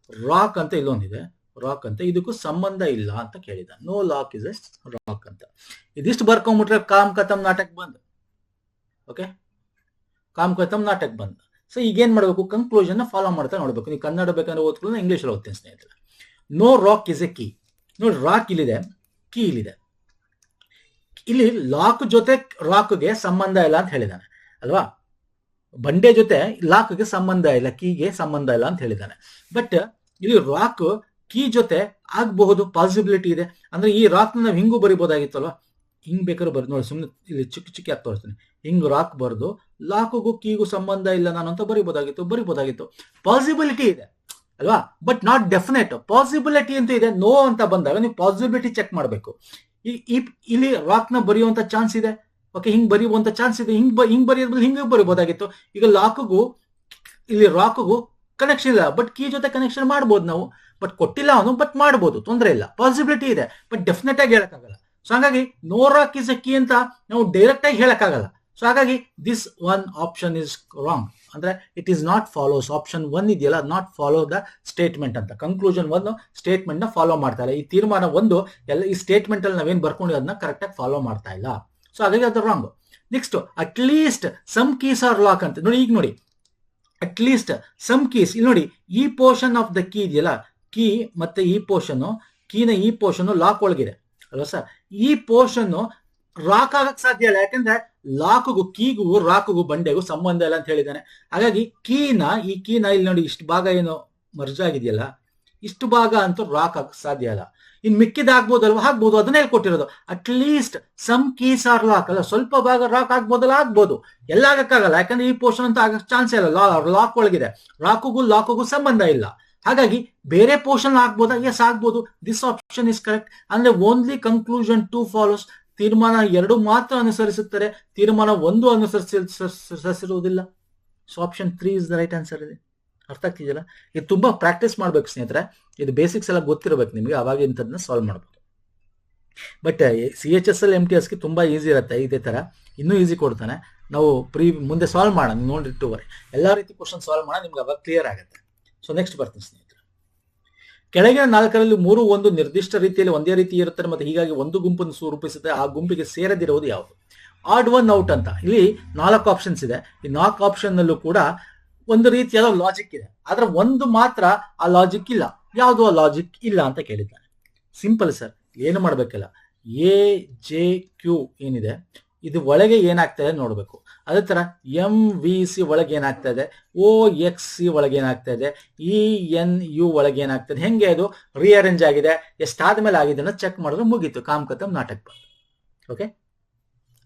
ರಾಕ್ ಅಂತ ಇಲ್ಲೊಂದಿದೆ, ರಾಕ್ ಅಂತ, ಇದಕ್ಕೂ ಸಂಬಂಧ ಇಲ್ಲ ಅಂತ ಕೇಳಿದ. No lock is a rock ಅಂತ. ಇದಿಷ್ಟು ಬರ್ಕೊಂಡ್ಬಿಟ್ರೆ ಕಾಮ್ ಕತಮ್ ನಾಟಕ ಬಂದ್. ಓಕೆ, ಕಾಮ್ ಕತಮ್ ನಾಟಕ ಬಂದ್. ಸೊ ಈಗೇನ್ ಮಾಡ್ಬೇಕು, ಕನ್ಕ್ಲೂಷನ್ ಫಾಲೋ ಮಾಡ್ತಾ ನೋಡ್ಬೇಕು. ನೀವು ಕನ್ನಡ ಬೇಕಂದ್ರೆ ಓದ್ಕೊಳ್ಳಿ, ಇಂಗ್ಲಿಷ್ ಅಲ್ಲಿ ಓದ್ತೀನಿ ಸ್ನೇಹಿತರೆ. No rock is a key. ನೋಡಿ, ರಾಕ್ ಇಲ್ಲಿದೆ, ಕೀ ಇಲ್ಲಿದೆ. ಇಲ್ಲಿ ಲಾಕ್ ಜೊತೆ ರಾಕ್ಗೆ ಸಂಬಂಧ ಇಲ್ಲ ಅಂತ ಹೇಳಿದಾನೆ ಅಲ್ವಾ? ಬಂಡೆ ಜೊತೆ ಲಾಕ್ಗೆ ಸಂಬಂಧ ಇಲ್ಲ, ಕೀಗೆ ಸಂಬಂಧ ಇಲ್ಲ ಅಂತ ಹೇಳಿದಾನೆ. ಬಟ್ ಇಲ್ಲಿ ರಾಕ್ ಕೀ ಜೊತೆ ಆಗಬಹುದು, ಪಾಸಿಬಿಲಿಟಿ ಇದೆ. ಅಂದ್ರೆ ಈ ರಾಕ್ ನಾವು ಹಿಂಗೂ ಬರಿಬೋದಾಗಿತ್ತಲ್ವಾ? ಹಿಂಗ್ ಬೇಕಾದ್ರೂ ಬರ್ ನೋಡಿ, ಸುಮ್ಮನೆ ಇಲ್ಲಿ ಚಿಕ್ಕ ಆಗಿ ತೋರಿಸ್ತೀನಿ. ಹಿಂಗ್ ರಾಕ್ ಬರ್ದು ಲಾಕ್ಗೂ ಕೀಗೂ ಸಂಬಂಧ ಇಲ್ಲ ನಾನು ಅಂತ ಬರಿಬೋದಾಗಿತ್ತು. ಪಾಸಿಬಿಲಿಟಿ ಇದೆ ಅಲ್ವಾ? But not definite. ಪಾಸಿಬಿಲಿಟಿ ಅಂತ ಇದೆ. ನೋ ಅಂತ ಬಂದಾಗ ನೀವು ಪಾಸಿಬಿಲಿಟಿ ಚೆಕ್ ಮಾಡಬೇಕು. ಇಲ್ಲಿ ರಾಕ್ ನ ಬರೆಯುವಂತ ಚಾನ್ಸ್ ಇದೆ. ಓಕೆ, ಹಿಂಗ್ ಬರೆಯುವಂತ ಚಾನ್ಸ್ ಇದೆ. ಹಿಂಗ್ ಬರೆಯೋದ್ರಲ್ಲಿ ಹಿಂಗೆ ಬರಿಬೋದಾಗಿತ್ತು. ಈಗ ಲಾಕ್ಗೂ ಇಲ್ಲಿ ರಾಕ್ಗೂ ಕನೆಕ್ಷನ್ ಇಲ್ಲ, ಬಟ್ ಕೀ ಜೊತೆ ಕನೆಕ್ಷನ್ ಮಾಡ್ಬೋದು ನಾವು. ಬಟ್ ಕೊಟ್ಟಿಲ್ಲ ಅವನು, ಬಟ್ ಮಾಡ್ಬೋದು, ತೊಂದರೆ ಇಲ್ಲ. ಪಾಸಿಬಿಲಿಟಿ ಇದೆ, ಬಟ್ ಡೆಫಿನೆಟ್ ಆಗಿ ಹೇಳಕ್ಕಾಗಲ್ಲ. ಸೊ ಹಾಗಾಗಿ no rock is a key ಅಂತ ನಾವು ಡೈರೆಕ್ಟ್ ಆಗಿ ಹೇಳಕ್ಕಾಗಲ್ಲ. ಸೊ ಹಾಗಾಗಿ this one option is wrong. ಅಂದ್ರೆ it is not follows. Option 1 ಇದೆಯಲ್ಲ, ನಾಟ್ ಫಾಲೋ ದ ಸ್ಟೇಟ್ಮೆಂಟ್ ಅಂತ. ಕನ್ಕ್ಲೂಷನ್ 1 ಸ್ಟೇಟ್ಮೆಂಟ್ ನ ಫಾಲೋ ಮಾಡ್ತಾ ಇಲ್ಲ. ಈ ತೀರ್ಮಾನ 1 ಎಲ್ಲ ಈ ಸ್ಟೇಟ್ಮೆಂಟ್ ಅಲ್ಲಿ ನಾವೇನ್ ಬರ್ಕೊಂಡು ಅದನ್ನ ಕರೆಕ್ಟ್ ಆಗಿ ಫಾಲೋ ಮಾಡ್ತಾ ಇಲ್ಲ. ಸೊ ಹಾಗಾಗಿ ಅದು wrong. Next, at least some keys are lock ಅಂತ ನೋಡಿ. ಈಗ ನೋಡಿ, ಅಟ್ ಲೀಸ್ಟ್ ಸಮ್ ಕೀಸ್, ಇಲ್ಲಿ ನೋಡಿ ಈ ಪೋರ್ಷನ್ ಆಫ್ ದ ಕೀ ಇದೆಯಲ್ಲ, ಕೀ ಮತ್ತೆ ಈ ಪೋರ್ಷನ್, ಕೀನ ಈ ಪೋರ್ಷನ್ ಲಾಕ್ ಒಳಗಿದೆ ಅಲ್ವಾ ಸರ್. ಈ ಪೋರ್ಷನ್ ರಾಕ್ ಆಗಕ್ ಸಾಧ್ಯ ಇಲ್ಲ, ಯಾಕಂದ್ರೆ ಲಾಕ್ಗೂ ಕೀಗೂ ರಾಕ್ಗೂ ಬಂಡೆಗೂ ಸಂಬಂಧ ಇಲ್ಲ ಅಂತ ಹೇಳಿದ್ದಾನೆ. ಹಾಗಾಗಿ ಈ ಕೀನ ಇಲ್ಲಿ ನೋಡಿ, ಇಷ್ಟು ಭಾಗ ಏನು ಮರ್ಜ್ ಆಗಿದೆಯಲ್ಲ, ಇಷ್ಟು ಭಾಗ ಅಂತೂ ರಾಕ್ ಆಗಕ್ ಸಾಧ್ಯ ಇಲ್ಲ. ಇನ್ ಮಿಕ್ಕಿದಾಗ್ಬೋದಲ್ವಾ? ಆಗ್ಬೋದು, ಅದನ್ನೇ ಹೇಳ್ಕೊಟ್ಟಿರೋದು. At least some keys are lock ಅಲ್ಲ, ಸ್ವಲ್ಪ ಭಾಗ ರಾಕ್ ಆಗ್ಬೋದಲ್ಲ, ಆಗ್ಬೋದು, ಎಲ್ಲ ಆಗಕ್ಕಾಗಲ್ಲ, ಯಾಕಂದ್ರೆ ಈ ಪೋರ್ಷನ್ ಅಂತ ಆಗಕ್ ಚಾನ್ಸ್ ಇಲ್ಲ, ಲಾಕ್ ಒಳಗಿದೆ, ಲಾಕ್ಗೂ ಸಂಬಂಧ ಇಲ್ಲ. ಹಾಗಾಗಿ ಬೇರೆ ಪೋರ್ಷನ್ ಆಗ್ಬೋದಾ? ಎಸ್, ಆಗ್ಬೋದು. This option is correct. ಅಂದ್ರೆ ಓನ್ಲಿ ಕನ್ಕ್ಲೂಷನ್ 2 ಫಾಲೋಸ್. ತೀರ್ಮಾನ 2 ಮಾತ್ರ ಅನುಸರಿಸುತ್ತಾರೆ, ತೀರ್ಮಾನ 1 ಅನುಸರಿಸಿರುವುದಿಲ್ಲ. So option 3 is the right answer. ಇದೆ ಅರ್ಥ ಆಗ್ತಿದೆಯಲ್ಲ? ಇದು ತುಂಬಾ ಪ್ರಾಕ್ಟೀಸ್ ಮಾಡ್ಬೇಕು ಸ್ನೇಹಿತರೆ, ಇದು ಬೇಸಿಕ್ಸ್ ಎಲ್ಲ ಗೊತ್ತಿರಬೇಕು ನಿಮಗೆ, ಅವಾಗ ಇಂಥದನ್ನ ಸಾಲ್ವ್ ಮಾಡ್ಬೋದು. ಬಟ್ CHSL MTSಗೆ ತುಂಬಾ ಈಸಿ ಇರುತ್ತೆ. ಇದೇ ತರ ಇನ್ನೂ ಈಸಿ ಕೊಡ್ತಾನೆ. ನಾವು ಮುಂದೆ ಸಾಲ್ವ್ ಮಾಡೋಣ, ನೋಡಿ 2 ಎಲ್ಲಾ ರೀತಿ ಕ್ವಶನ್ ಸಾಲ್ವ್ ಮಾಡೋಣ, ನಿಮ್ಗೆ ಅವಾಗ ಕ್ಲಿಯರ್ ಆಗುತ್ತೆ. ಸೊ ನೆಕ್ಸ್ಟ್ ಬರ್ತೀನಿ ಸ್ನೇಹಿತರೆ. ಕೆಳಗಿನ 4ರಲ್ಲಿ 3 ಒಂದು ನಿರ್ದಿಷ್ಟ ರೀತಿಯಲ್ಲಿ ಒಂದೇ ರೀತಿ ಇರುತ್ತದೆ ಮತ್ತು ಹೀಗಾಗಿ ಒಂದು ಗುಂಪನ್ನು ರೂಪಿಸುತ್ತೆ. ಆ ಗುಂಪಿಗೆ ಸೇರದಿರುವುದು ಯಾವುದು? ಆಡ್ ಒನ್ ಔಟ್ ಅಂತ. ಇಲ್ಲಿ 4 ಆಪ್ಷನ್ಸ್ ಇದೆ. ಈ 4 ಆಪ್ಷನ್ ನಲ್ಲೂ ಕೂಡ ಒಂದು ರೀತಿಯಾದ ಲಾಜಿಕ್ ಇದೆ, ಆದ್ರೆ ಒಂದು ಮಾತ್ರ ಆ ಲಾಜಿಕ್ ಇಲ್ಲ. ಯಾವುದು ಆ ಲಾಜಿಕ್ ಇಲ್ಲ ಅಂತ ಕೇಳಿದ್ದಾನೆ. ಸಿಂಪಲ್ ಸರ್, ಏನು ಮಾಡ್ಬೇಕಲ್ಲ, AJQ ಏನಿದೆ ಇದು ಒಳಗೆ ಏನಾಗ್ತಾ ಇದೆ ನೋಡ್ಬೇಕು. ಅದೇ ತರ MVC ಒಳಗೆ ಏನಾಗ್ತಾ ಇದೆ, OXC ಒಳಗೆ ಏನಾಗ್ತಾ ಇದೆ, ENU ಒಳಗೆ ಏನಾಗ್ತಾ ಇದೆ, ಹೆಂಗೆ ಅದು ರಿಅರೇಂಜ್ ಆಗಿದೆ, ಎಷ್ಟಾದ್ಮೇಲೆ ಆಗಿದೆ ಅನ್ನೋ ಚೆಕ್ ಮಾಡಿದ್ರೆ ಮುಗೀತು, ಕಾಮ್ ಕತಮ್ ನಾಟಕ ಬಂತು. ಓಕೆ,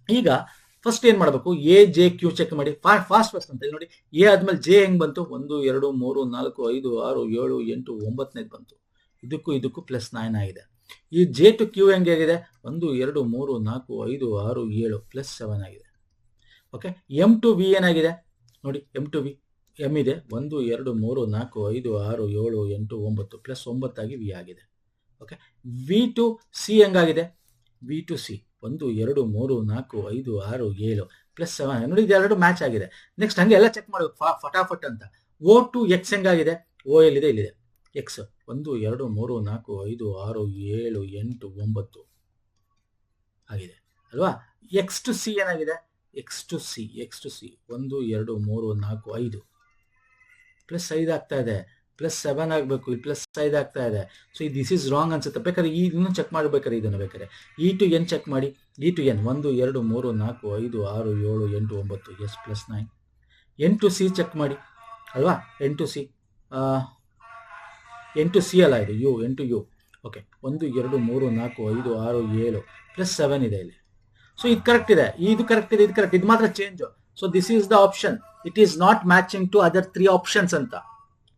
ಈಗ ಫಸ್ಟ್ ಏನ್ ಮಾಡ್ಬೇಕು, AJQ ಚೆಕ್ ಮಾಡಿ. ಫಾಸ್ಟ್ ಅಂತ ನೋಡಿ, ಎ ಆದ್ಮೇಲೆ ಜೆ ಹೆಂಗ್ ಬಂತು, 1 2 3 4 5 6 7 8 9 ಬಂತು. ಇದಕ್ಕೂ +9 ಆಗಿದೆ. ಈ ಜೆ ಟು ಕ್ಯೂ ಹೆಂಗಾಗಿದೆ, 1 2 3 4 5 6 7 +7 ಆಗಿದೆ. ಓಕೆ, ಎಂ ಟು ವಿ ಏನಾಗಿದೆ ನೋಡಿ, ಎಂ ಟು ವಿ ಎಂ ಇದೆ 1 2 3 4 5 6 7 8 9 +9 ಆಗಿ ವಿ ಆಗಿದೆ. ಓಕೆ, ವಿ ಟು ಸಿ ಹೆಂಗಾಗಿದೆ, ವಿ ಟು ಸಿ 1 2 3 4 5 6 7 +7 ನೋಡಿ, ಇದೆರಡು ಮ್ಯಾಚ್ ಆಗಿದೆ. ನೆಕ್ಸ್ಟ್ ಹಂಗೆ ಎಲ್ಲ ಚೆಕ್ ಮಾಡಬೇಕು ಫಟಾಫಟ್ ಅಂತ. O ಟು ಎಕ್ಸ್ ಹೆಂಗಾಗಿದೆ, O ಎಲ್ಲಿದೆ, ಇಲ್ಲಿದೆ ಎಕ್ಸ್ 1 2 3 4 5 6 7 8 9 ಆಗಿದೆ ಅಲ್ವಾ. ಎಕ್ಸ್ ಟು ಸಿ ಏನಾಗಿದೆ, ಎಕ್ಸ್ ಟು ಸಿ 1 2 3 4 5 +5 ಆಗ್ತಾ ಇದೆ, +7 ಆಗಬೇಕು, ಇಲ್ಲಿ +5 ಆಗ್ತಾ ಇದೆ. ಸೊ ದಿಸ್ ಇಸ್ ರಾಂಗ್ ಅನ್ಸುತ್ತೆ. ಬೇಕಾದ್ರೆ ಇದನ್ನು ಚೆಕ್ ಮಾಡಬೇಕಾದ್ರೆ ಇದನ್ನು ಬೇಕಾದ್ರೆ ಇ ಟು ಎನ್ ಚೆಕ್ ಮಾಡಿ. E to N 1 2 3 4 5 6 7 8 9 S +9. N to C check ಮಾಡಿ ಅಲ್ವಾ, ಎನ್ ಟು ಸಿ ಅಲ್ಲ, ಇದು U, N to U. Okay, 1 2 3 4 5 6 7 +7 ಇದೆ ಇಲ್ಲಿ. ಸೊ ಇದು ಕರೆಕ್ಟ್ ಇದೆ, ಇದು ಕರೆಕ್ಟ್ ಇದೆ, ಇದು ಕರೆಕ್ಟ್, ಇದು ಮಾತ್ರ change. So this is the option. It is not matching to other 3 options ಅಂತ.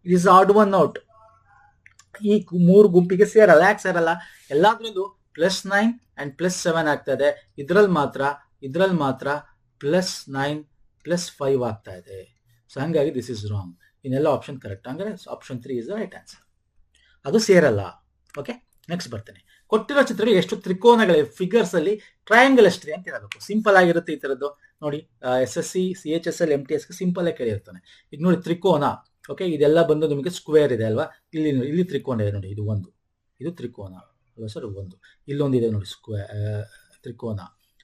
It is odd one out. ಈ 3 ಗುಂಪಿಗೆ ಸೇರಲ್ಲ. ಯಾಕೆ ಸೇರಲ್ಲ? ಎಲ್ಲಾದ್ರಲ್ಲೂ +9 ಅಂಡ್ +7 ಆಗ್ತಾ ಇದೆ. ಇದ್ರಲ್ಲಿ ಮಾತ್ರ +9 +5 ಆಗ್ತಾ ಇದೆ. ಸೊ ಹಂಗಾಗಿ ದಿಸ್ ಇಸ್ ರಾಂಗ್. ಇನ್ನೆಲ್ಲ ಆಪ್ಷನ್ ಕರೆಕ್ಟ್. ಹಂಗಾರೆ option 3 is the right answer. ಅದು ಸೇರಲ್ಲ. ಓಕೆ, ನೆಕ್ಸ್ಟ್ ಬರ್ತೇನೆ. ಕೊಟ್ಟಿರೋ ಚಿತ್ರಗಳು ಎಷ್ಟು ತ್ರಿಕೋನಗಳಿವೆ, ಫಿಗರ್ಸ್ ಅಲ್ಲಿ ಟ್ರಯಾಂಗಲ್ ಎಷ್ಟಿದೆ ಅಂತ ಹೇಳಬೇಕು. ಸಿಂಪಲ್ ಆಗಿರುತ್ತೆ ಈ ತರದ್ದು ನೋಡಿ. SSC CHSL MTSಗೆ ಸಿಂಪಲ್ ಆಗಿ ಕೇಳಿರ್ತಾನೆ. ಈಗ ನೋಡಿ ತ್ರಿಕೋನ. ಓಕೆ, ಇದೆಲ್ಲ ಬಂದು ನಿಮಗೆ ಸ್ಕ್ವೇರ್ ಇದೆ ಅಲ್ವಾ. ಇಲ್ಲಿ ತ್ರಿಕೋನ ಇದೆ ನೋಡಿ, ಇದು ತ್ರಿಕೋನ ಅಲ್ವಾ ಸರ್, 1. ಇಲ್ಲೊಂದಿದೆ ನೋಡಿ ತ್ರಿಕೋನ.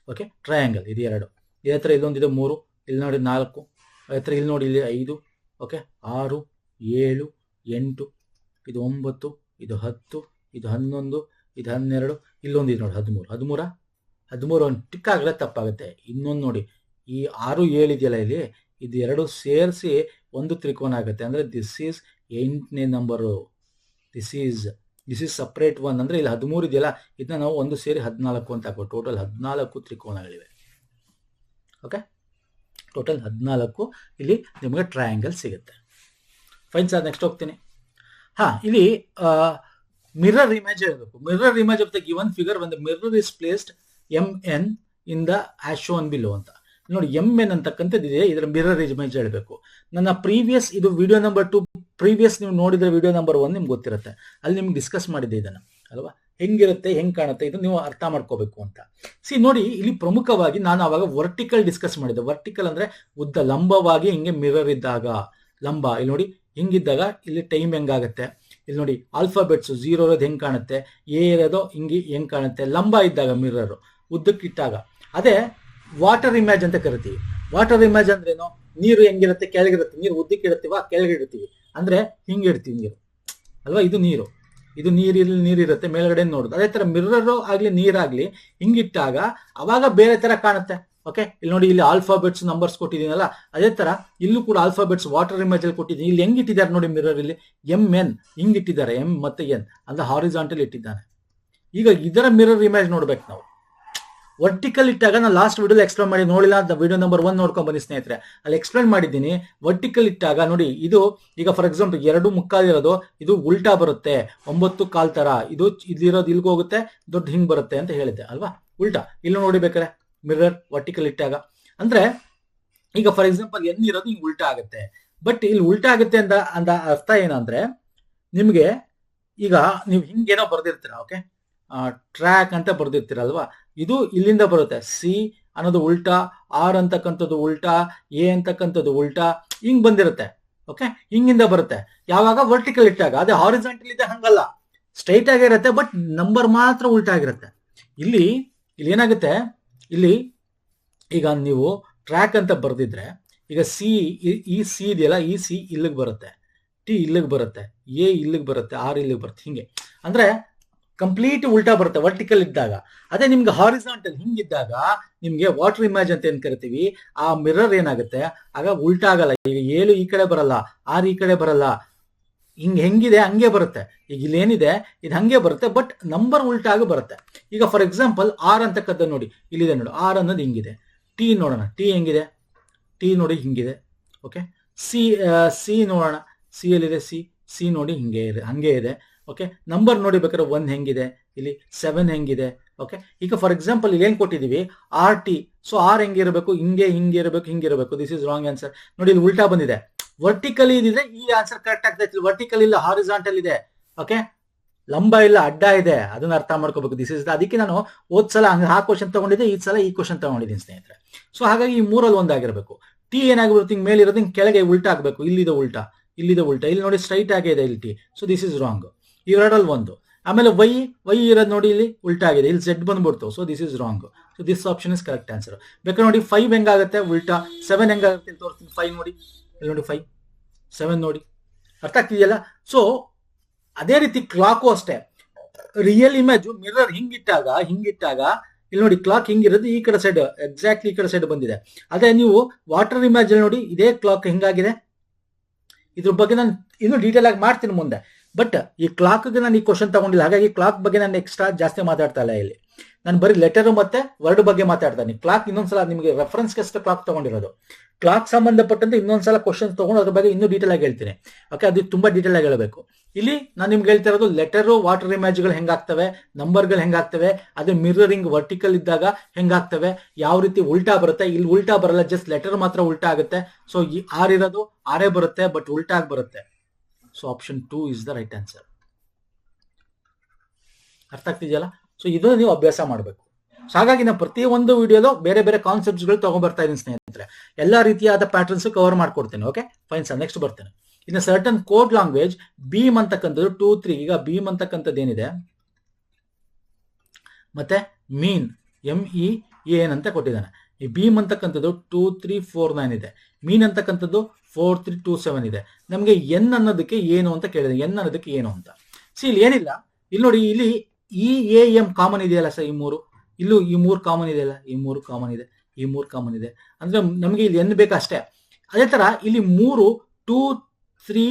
ಓಕೆ, ಟ್ರಯಾಂಗಲ್ ಇದು 2. ಇದೇ ಹತ್ರ ಇಲ್ಲೊಂದಿದೆ 3, ಇಲ್ಲಿ ನೋಡಿ 4, ಹತ್ರ ಇಲ್ಲಿ ನೋಡಿ ಇಲ್ಲಿ 5. ಓಕೆ, 6 7 8, ಇದು 9, ಇದು 10, ಇದು 11, ಇದು 12, ಇಲ್ಲೊಂದಿದೆ ನೋಡಿ 13 ಒಂದು ಟಿಕ್ ಆಗಲೇ ತಪ್ಪಾಗುತ್ತೆ. ಇನ್ನೊಂದು ನೋಡಿ, ಈ 6 7 ಇದೆಯಲ್ಲ ಇಲ್ಲಿ, ಇದು 2 ಸೇರಿಸಿ ಒಂದು ತ್ರಿಕೋನ ಆಗುತ್ತೆ. ಅಂದ್ರೆ ದಿಸ್ ಈಸ್ 8ನೇ number. This is separate one. ಅಂದ್ರೆ ಇಲ್ಲಿ 13 ಇದೆಯಲ್ಲ, ಇದನ್ನ ನಾವು ಒಂದು ಸೇರಿ 14 ಅಂತ ಹಾಕೋ. ಟೋಟಲ್ 14 ತ್ರಿಕೋನಗಳಿವೆ. ಓಕೆ, ಟೋಟಲ್ 14 ಇಲ್ಲಿ ನಿಮಗೆ ಟ್ರಯಾಂಗಲ್ ಸಿಗುತ್ತೆ. ಫೈನ್ ಸರ್, ನೆಕ್ಸ್ಟ್ ಹೋಗ್ತೀನಿ. ಇಲ್ಲಿ ಮಿರರ್ ಇಮೇಜ್ ಇರಬೇಕು. Mirror image of the given figure when the mirror is placed MN in the as shown below ಅಂತ ನೋಡಿ. MN ಅಂತಕ್ಕಂಥದ್ದಿದೆ, ಇದರ ಮಿರರ್ ಇಮೇಜ್ ಹೇಳಬೇಕು. ನನ್ನ ಪ್ರೀವಿಯಸ್ ಇದು ವಿಡಿಯೋ ನಂಬರ್ 2, ಪ್ರೀವಿಯಸ್ ನೀವು ನೋಡಿದ್ರೆ ವಿಡಿಯೋ ನಂಬರ್ 1 ನಿಮ್ಗೆ ಗೊತ್ತಿರುತ್ತೆ, ಅಲ್ಲಿ ನಿಮ್ಗೆ ಡಿಸ್ಕಸ್ ಮಾಡಿದ್ದೆ ಇದನ್ನ ಅಲ್ವಾ. ಹೆಂಗಿರುತ್ತೆ, ಹೆಂಗ್ ಕಾಣುತ್ತೆ, ಇದು ನೀವು ಅರ್ಥ ಮಾಡ್ಕೋಬೇಕು ಅಂತ. ನೋಡಿ, ಇಲ್ಲಿ ಪ್ರಮುಖವಾಗಿ ನಾನು ಅವಾಗ ವರ್ಟಿಕಲ್ ಡಿಸ್ಕಸ್ ಮಾಡಿದ್ದೆ. ವರ್ಟಿಕಲ್ ಅಂದ್ರೆ ಉದ್ದ, ಲಂಬವಾಗಿ ಹಿಂಗೆ ಮಿರರ್ ಇದ್ದಾಗ ಲಂಬ, ಇಲ್ಲಿ ನೋಡಿ ಹಿಂಗಿದ್ದಾಗ ಇಲ್ಲಿ ಟೈಮ್ ಹೆಂಗಾಗತ್ತೆ, ಇಲ್ಲಿ ನೋಡಿ ಆಲ್ಫಾಬೆಟ್ಸ್ 0 ಇರೋದು ಹೆಂಗ್ ಕಾಣುತ್ತೆ, ಎ ಇರೋದು ಹೆಂಗ್ ಕಾಣುತ್ತೆ, ಲಂಬ ಇದ್ದಾಗ ಮಿರರ್ ಉದ್ದಕ್ಕಿಟ್ಟಾಗ. ಅದೇ ವಾಟರ್ ಇಮೇಜ್ ಅಂತ ಕರಿತೀವಿ. ವಾಟರ್ ಇಮೇಜ್ ಅಂದ್ರೇನು, ನೀರು ಹೆಂಗಿರುತ್ತೆ, ಕೆಳಗಿರುತ್ತೆ, ನೀರು ಉದ್ದಕ್ಕೆ ಇಡ್ತೀವ, ಕೆಳಗೆ ಇಡ್ತೀವಿ, ಅಂದ್ರೆ ಹಿಂಗೆ ಇಡ್ತೀವಿ ನೀರು ಅಲ್ವಾ, ಇದು ನೀರು, ಇದು ನೀರಿರುತ್ತೆ ಮೇಲ್ಗಡೆ ನೋಡುದು. ಅದೇ ತರ ಮಿರರ್ ಆಗ್ಲಿ ನೀರಾಗ್ಲಿ ಹಿಂಗಿಟ್ಟಾಗ ಅವಾಗ ಬೇರೆ ತರ ಕಾಣುತ್ತೆ. ಓಕೆ, ಇಲ್ಲಿ ನೋಡಿ, ಇಲ್ಲಿ ಆಲ್ಫಾಬೆಟ್ಸ್ ನಂಬರ್ಸ್ ಕೊಟ್ಟಿದ್ದೀನಲ್ಲ, ಅದೇ ತರ ಇಲ್ಲೂ ಕೂಡ ಆಲ್ಫಾಬೆಟ್ಸ್ ವಾಟರ್ ಇಮೇಜ್ ಅಲ್ಲಿ ಕೊಟ್ಟಿದ್ದೀನಿ. ಇಲ್ಲಿ ಹೆಂಗ್ ಇಟ್ಟಿದ್ದಾರೆ ನೋಡಿ ಮಿರರ್, ಇಲ್ಲಿ MN ಹಿಂಗ್ ಇಟ್ಟಿದ್ದಾರೆ, M ಮತ್ತೆ N ಅಂದ್ರೆ ಹಾರಿಜಾಂಟಲ್ ಇಟ್ಟಿದ್ದಾನೆ. ಈಗ ಇದರ ಮಿರರ್ ಇಮೇಜ್ ನೋಡ್ಬೇಕು ನಾವು. ವರ್ಟಿಕಲ್ ಇಟ್ಟಾಗ ನಾನು ಲಾಸ್ಟ್ ವಿಡಿಯೋಲಿ ಎಕ್ಸ್ಪ್ಲೇನ್ ಮಾಡಿ, ನೋಡಿಲ್ಲ ಅಂತ ವಿಡಿಯೋ ನಂಬರ್ 1 ನೋಡ್ಕೊಂಡ್ ಬನ್ನಿ ಸ್ನೇಹಿತರೆ, ಅಲ್ಲಿ ಎಕ್ಸ್ಪ್ಲೇನ್ ಮಾಡಿದ್ದೀನಿ. ವರ್ಟಿಕಲ್ ಇಟ್ಟಾಗ ನೋಡಿ, ಇದು ಈಗ ಫಾರ್ ಎಕ್ಸಾಂಪಲ್ 2.25 ಇರೋದು ಇದು ಉಲ್ಟಾ ಬರುತ್ತೆ, 9.25 ತರ, ಇದು ಇಲ್ಲಿರೋದು ಇಲ್ಗೆ ಹೋಗುತ್ತೆ, ದೊಡ್ಡ ಹಿಂಗ್ ಬರುತ್ತೆ ಅಂತ ಹೇಳಿದ್ದೆ ಅಲ್ವಾ, ಉಲ್ಟಾ. ಇಲ್ಲಿ ನೋಡಿಬೇಕಾರೆ ಮಿರರ್ ವರ್ಟಿಕಲ್ ಇಟ್ಟಾಗ ಅಂದ್ರೆ ಈಗ ಫಾರ್ ಎಕ್ಸಾಂಪಲ್ N ಇರೋದು ಹಿಂಗ್ ಉಲ್ಟಾ ಆಗುತ್ತೆ. ಬಟ್ ಇಲ್ಲಿ ಉಲ್ಟಾ ಆಗುತ್ತೆ ಅಂತ ಅರ್ಥ ಏನಂದ್ರೆ, ನಿಮ್ಗೆ ಈಗ ನೀವು ಹಿಂಗೇನೋ ಬರ್ದಿರ್ತೀರ, ಓಕೆ, ಟ್ರ್ಯಾಕ್ ಅಂತ ಬರ್ದಿರ್ತೀರಲ್ವಾ, ಇದು ಇಲ್ಲಿಂದ ಬರುತ್ತೆ, ಸಿ ಅನ್ನೋದು ಉಲ್ಟಾ, ಆರ್ ಅಂತಕ್ಕಂಥದ್ದು ಉಲ್ಟಾ, ಎ ಅಂತಕ್ಕಂಥದ್ದು ಉಲ್ಟಾ, ಹಿಂಗ್ ಬಂದಿರುತ್ತೆ. ಓಕೆ, ಹಿಂಗಿಂದ ಬರುತ್ತೆ ಯಾವಾಗ ವರ್ಟಿಕಲ್ ಇಟ್ಟಾಗ. ಅದೇ ಹಾರಿಜಾಂಟಲ್ ಇದೆ ಹಂಗಲ್ಲ, ಸ್ಟ್ರೈಟ್ ಆಗಿರುತ್ತೆ, ಬಟ್ ನಂಬರ್ ಮಾತ್ರ ಉಲ್ಟಾ ಆಗಿರುತ್ತೆ. ಇಲ್ಲಿ ಏನಾಗುತ್ತೆ, ಇಲ್ಲಿ ಈಗ ನೀವು ಟ್ರ್ಯಾಕ್ ಅಂತ ಬರ್ದಿದ್ರೆ, ಈಗ ಈ ಸಿ ಇದೆಯಲ್ಲ, ಈ ಸಿ ಇಲ್ಲಿಗೆ ಬರುತ್ತೆ, ಟಿ ಇಲ್ಲಿಗೆ ಬರುತ್ತೆ, ಎ ಇಲ್ಲಿಗೆ ಬರುತ್ತೆ, ಆರ್ ಇಲ್ಲಿಗೆ ಬರುತ್ತೆ, ಹಿಂಗೆ ಅಂದ್ರೆ ಕಂಪ್ಲೀಟ್ ಉಲ್ಟಾ ಬರುತ್ತೆ ವರ್ಟಿಕಲ್ ಇದ್ದಾಗ. ಅದೇ ನಿಮ್ಗೆ ಹಾರಿಜಾಂಟಲ್ ಹಿಂಗಿದ್ದಾಗ ನಿಮ್ಗೆ ವಾಟರ್ ಇಮೇಜ್ ಅಂತ ಏನ್ ಕರಿತೀವಿ, ಆ ಮಿರರ್ ಏನಾಗುತ್ತೆ ಆಗ ಉಲ್ಟಾ ಆಗಲ್ಲ. ಈಗ 7 ಈ ಕಡೆ ಬರಲ್ಲ, 6 ಈ ಕಡೆ ಬರಲ್ಲ, ಹೆಂಗಿದೆ ಹಂಗೆ ಬರುತ್ತೆ. ಈಗ ಇಲ್ಲಿ ಏನಿದೆ ಇದು ಹಂಗೆ ಬರುತ್ತೆ, ಬಟ್ ನಂಬರ್ ಉಲ್ಟಾ ಆಗಿ ಬರುತ್ತೆ. ಈಗ ಫಾರ್ ಎಕ್ಸಾಂಪಲ್ ಆರ್ ಅಂತಕ್ಕಂಥ ನೋಡಿ, ಇಲ್ಲಿದೆ ನೋಡಿ, ಆರ್ ಅನ್ನೋದು ಹಿಂಗಿದೆ. ಟಿ ನೋಡೋಣ, ಟಿ ಹೆಂಗಿದೆ, ಟಿ ನೋಡಿ ಹಿಂಗಿದೆ. ಓಕೆ, ಸಿ ನೋಡೋಣ, ಸಿ ಎಲ್ಲಿದೆ, ಸಿ ನೋಡಿ ಹಂಗೆ ಇದೆ. ಓಕೆ, ನಂಬರ್ ನೋಡಿ ಬೇಕಾದ್ರೆ 1 ಹೆಂಗಿದೆ, ಇಲ್ಲಿ 7 ಹೆಂಗಿದೆ. ಓಕೆ, ಈಗ ಫಾರ್ ಎಕ್ಸಾಂಪಲ್ ಇಲ್ಲಿ ಏನ್ ಕೊಟ್ಟಿದೀವಿ, RT. ಸೊ ಆರ್ ಹೆಂಗಿರಬೇಕು, ಹಿಂಗಿರಬೇಕು. This is wrong answer. ನೋಡಿ, ಇಲ್ಲಿ ಉಲ್ಟಾ ಬಂದಿದೆ. ವರ್ಟಿಕಲಿ ಇದ್ರೆ ಈ ಆನ್ಸರ್ ಕರೆಕ್ಟ್ ಆಗ್ತೈತಿ. ವರ್ಟಿಕಲ್ ಇಲ್ಲ, ಹಾರಿಜಾಂಟಲ್ ಇದೆ. ಓಕೆ, ಲಂಬ ಇಲ್ಲ, ಅಡ್ಡ ಇದೆ, ಅದನ್ನ ಅರ್ಥ ಮಾಡ್ಕೋಬೇಕು. ದಿಸ್ ಇಸ್ ಅದಕ್ಕೆ ನಾನು ಓದ್ಸಲ ಆ ಕ್ವಶನ್ ತಗೊಂಡಿದ್ದೆ, ಈ ಸಲ ಈ ಕ್ವಶನ್ ತಗೊಂಡಿದ್ದೀನಿ ಸ್ನೇಹಿತರೆ. ಸೊ ಹಾಗಾಗಿ ಈ 3ರಲ್ಲಿ ಒಂದಾಗಿರ್ಬೇಕು. ಟಿ ಏನಾಗಿರುತ್ತೆ, ಹಿಂಗ್ ಮೇಲಿರೋದು ಹಿಂಗ್ ಕೆಳಗೆ ಉಲ್ಟಾ ಆಗ್ಬೇಕು. ಇಲ್ಲಿದೆ ಉಲ್ಟಾ, ಇಲ್ಲಿ ನೋಡಿ ಸ್ಟ್ರೈಟ್ ಆಗಿದೆ ಇಲ್ಲಿ T. So this is wrong. ಇವೆರಡಲ್ಲಿ ಒಂದು. ಆಮೇಲೆ ವೈ ಇರೋದು ನೋಡಿ ಇಲ್ಲಿ ಉಲ್ಟಾ ಆಗಿದೆ, ಇಲ್ಲಿ Z ಬಂದ್ಬಿಡ್ತು. So this is wrong. So this option is correct answer. ಬೇಕಾದ್ರೆ ನೋಡಿ 5 ಹೆಂಗಾಗುತ್ತೆ ಉಲ್ಟಾ, 7 ಹೆಂಗಾಗುತ್ತೆ ಇಲ್ಲಿ ತೋರಿಸ್ತೀನಿ. 5 ನೋಡಿ, ಇಲ್ಲಿ ನೋಡಿ 5, 7 ನೋಡಿ, ಅರ್ಥ ಆಗ್ತಿದೆಯಲ್ಲ. ಸೊ ಅದೇ ರೀತಿ ಕ್ಲಾಕು ಅಷ್ಟೇ. ರಿಯಲ್ ಇಮೇಜ್ ಮಿರರ್ ಹಿಂಗಿಟ್ಟಾಗ ಇಲ್ಲಿ ನೋಡಿ ಕ್ಲಾಕ್ ಹಿಂಗಿರೋದು ಈ ಕಡೆ ಸೈಡ್, ಎಕ್ಸಾಕ್ಟ್ಲಿ ಈ ಕಡೆ ಸೈಡ್ ಬಂದಿದೆ. ಅದೇ ನೀವು ವಾಟರ್ ಇಮೇಜ್ ಅಲ್ಲಿ ನೋಡಿ, ಇದೇ ಕ್ಲಾಕ್ ಹಿಂಗಾಗಿದೆ. ಇದ್ರ ಬಗ್ಗೆ ನಾನು ಇನ್ನೂ ಡೀಟೇಲ್ ಆಗಿ ಮಾಡ್ತೀನಿ ಮುಂದೆ. ಬಟ್ ಈ ಕ್ಲಾಕ್ಗೆ ನಾನು ಈ ಕ್ವಶನ್ ತಗೊಂಡಿಲ್ಲ, ಹಾಗಾಗಿ ಕ್ಲಾಕ್ ಬಗ್ಗೆ ನಾನು ಎಕ್ಸ್ಟ್ರಾ ಜಾಸ್ತಿ ಮಾತಾಡ್ತಾ ಇಲ್ಲ. ಇಲ್ಲಿ ನಾನು ಬರೀ ಲೆಟರ್ ಮತ್ತೆ ವರ್ಡ್ ಬಗ್ಗೆ ಮಾತಾಡ್ತಾನೆ. ಕ್ಲಾಕ್ ಇನ್ನೊಂದ್ಸಲ ನಿಮಗೆ ರೆಫರೆನ್ಸ್ಗೆ ಅಷ್ಟೇ ಕ್ಲಾಕ್ ತಗೊಂಡಿರೋದು. ಕ್ಲಾಕ್ ಸಂಬಂಧಪಟ್ಟಂತೆ ಇನ್ನೊಂದ್ಸಲ ಕ್ವಶನ್ಸ್ ತಗೊಂಡು ಅದ್ರ ಬಗ್ಗೆ ಇನ್ನೂ ಡೀಟೇಲ್ ಆಗಿ ಹೇಳ್ತೀನಿ. ಓಕೆ, ಅದು ತುಂಬಾ ಡೀಟೇಲ್ ಆಗಿ ಹೇಳಬೇಕು. ಇಲ್ಲಿ ನಾನು ನಿಮ್ಗೆ ಹೇಳ್ತಾ ಇರೋದು ಲೆಟರು, ವಾಟರ್ ಇಮೇಜ್ಗಳು ಹೆಂಗಾಗ್ತವೆ, ನಂಬರ್ಗಳು ಹೆಂಗಾಗ್ತವೆ, ಅದೇ ಮಿರರಿಂಗ್ ವರ್ಟಿಕಲ್ ಇದ್ದಾಗ ಹೆಂಗಾಗ್ತವೆ, ಯಾವ ರೀತಿ ಉಲ್ಟಾ ಬರುತ್ತೆ. ಇಲ್ಲಿ ಉಲ್ಟಾ ಬರಲ್ಲ, ಜಸ್ಟ್ ಲೆಟರ್ ಮಾತ್ರ ಉಲ್ಟಾ ಆಗುತ್ತೆ. ಸೊ ಈ ಆರ್ ಇರೋದು ಆರೇ ಬರುತ್ತೆ, ಬಟ್ ಉಲ್ಟಾ ಆಗಿ ಬರುತ್ತೆ. So option 2 is the right answer. ಅರ್ಥ ಆಗ್ತಿದೆಯಲ್ಲ. ಸೊ ಇದನ್ನು ನೀವು ಅಭ್ಯಾಸ ಮಾಡಬೇಕು. ಸೊ ಹಾಗಾಗಿ ನಾನು ಪ್ರತಿಯೊಂದು ವಿಡಿಯೋಲು ಬೇರೆ ಬೇರೆ ಕಾನ್ಸೆಪ್ಟ್ಸ್ಗಳು ತಗೊಂಡ್ಬರ್ತಾ ಇದ್ದೀನಿ ಸ್ನೇಹಿತರೆ. ಎಲ್ಲಾ ರೀತಿಯಾದ ಪ್ಯಾಟರ್ನ್ಸ್ ಕವರ್ ಮಾಡ್ಕೊಡ್ತೇನೆ. ಓಕೆ ಫೈನ್ ಸರ್, ನೆಕ್ಸ್ಟ್ ಬರ್ತೇನೆ. ಇನ್ನು ಸರ್ಟನ್ ಕೋಡ್ ಲ್ಯಾಂಗ್ವೇಜ್ ಬೀಮ್ ಅಂತಕ್ಕಂಥದ್ದು 2, 3. ಈಗ ಬೀಮ್ ಅಂತಕ್ಕಂಥದ್ದು ಏನಿದೆ, ಮತ್ತೆ ಮೀನ್ MEAN ಅಂತ ಕೊಟ್ಟಿದ್ದಾನೆ. ಈ ಬೀಮ್ ಅಂತಕ್ಕಂಥದ್ದು 2, 3, 4, 9 ಇದೆ. ಮೀನ್ ಅಂತಕ್ಕಂಥದ್ದು 4, 3, 2, 7 ಇದೆ. ನಮಗೆ ಎನ್ ಅನ್ನೋದಕ್ಕೆ ಏನು ಅಂತ ಕೇಳಿದೆ, ಎನ್ ಅನ್ನೋದಕ್ಕೆ ಏನು ಅಂತ. ಇಲ್ಲಿ ಏನಿಲ್ಲ, ಇಲ್ಲಿ ನೋಡಿ, ಇಲ್ಲಿ EAM ಕಾಮನ್ ಇದೆಯಲ್ಲ ಸರ್, ಈ 3. ಇಲ್ಲೂ ಈ 3 ಕಾಮನ್ ಇದೆಯಲ್ಲ, ಈ 3 ಕಾಮನ್ ಇದೆ, ಈ 3 ಕಾಮನ್ ಇದೆ. ಅಂದ್ರೆ ನಮಗೆ ಇಲ್ಲಿ ಎನ್ ಬೇಕಷ್ಟೇ. ಅದೇ ತರ ಇಲ್ಲಿ 3, 2, 3,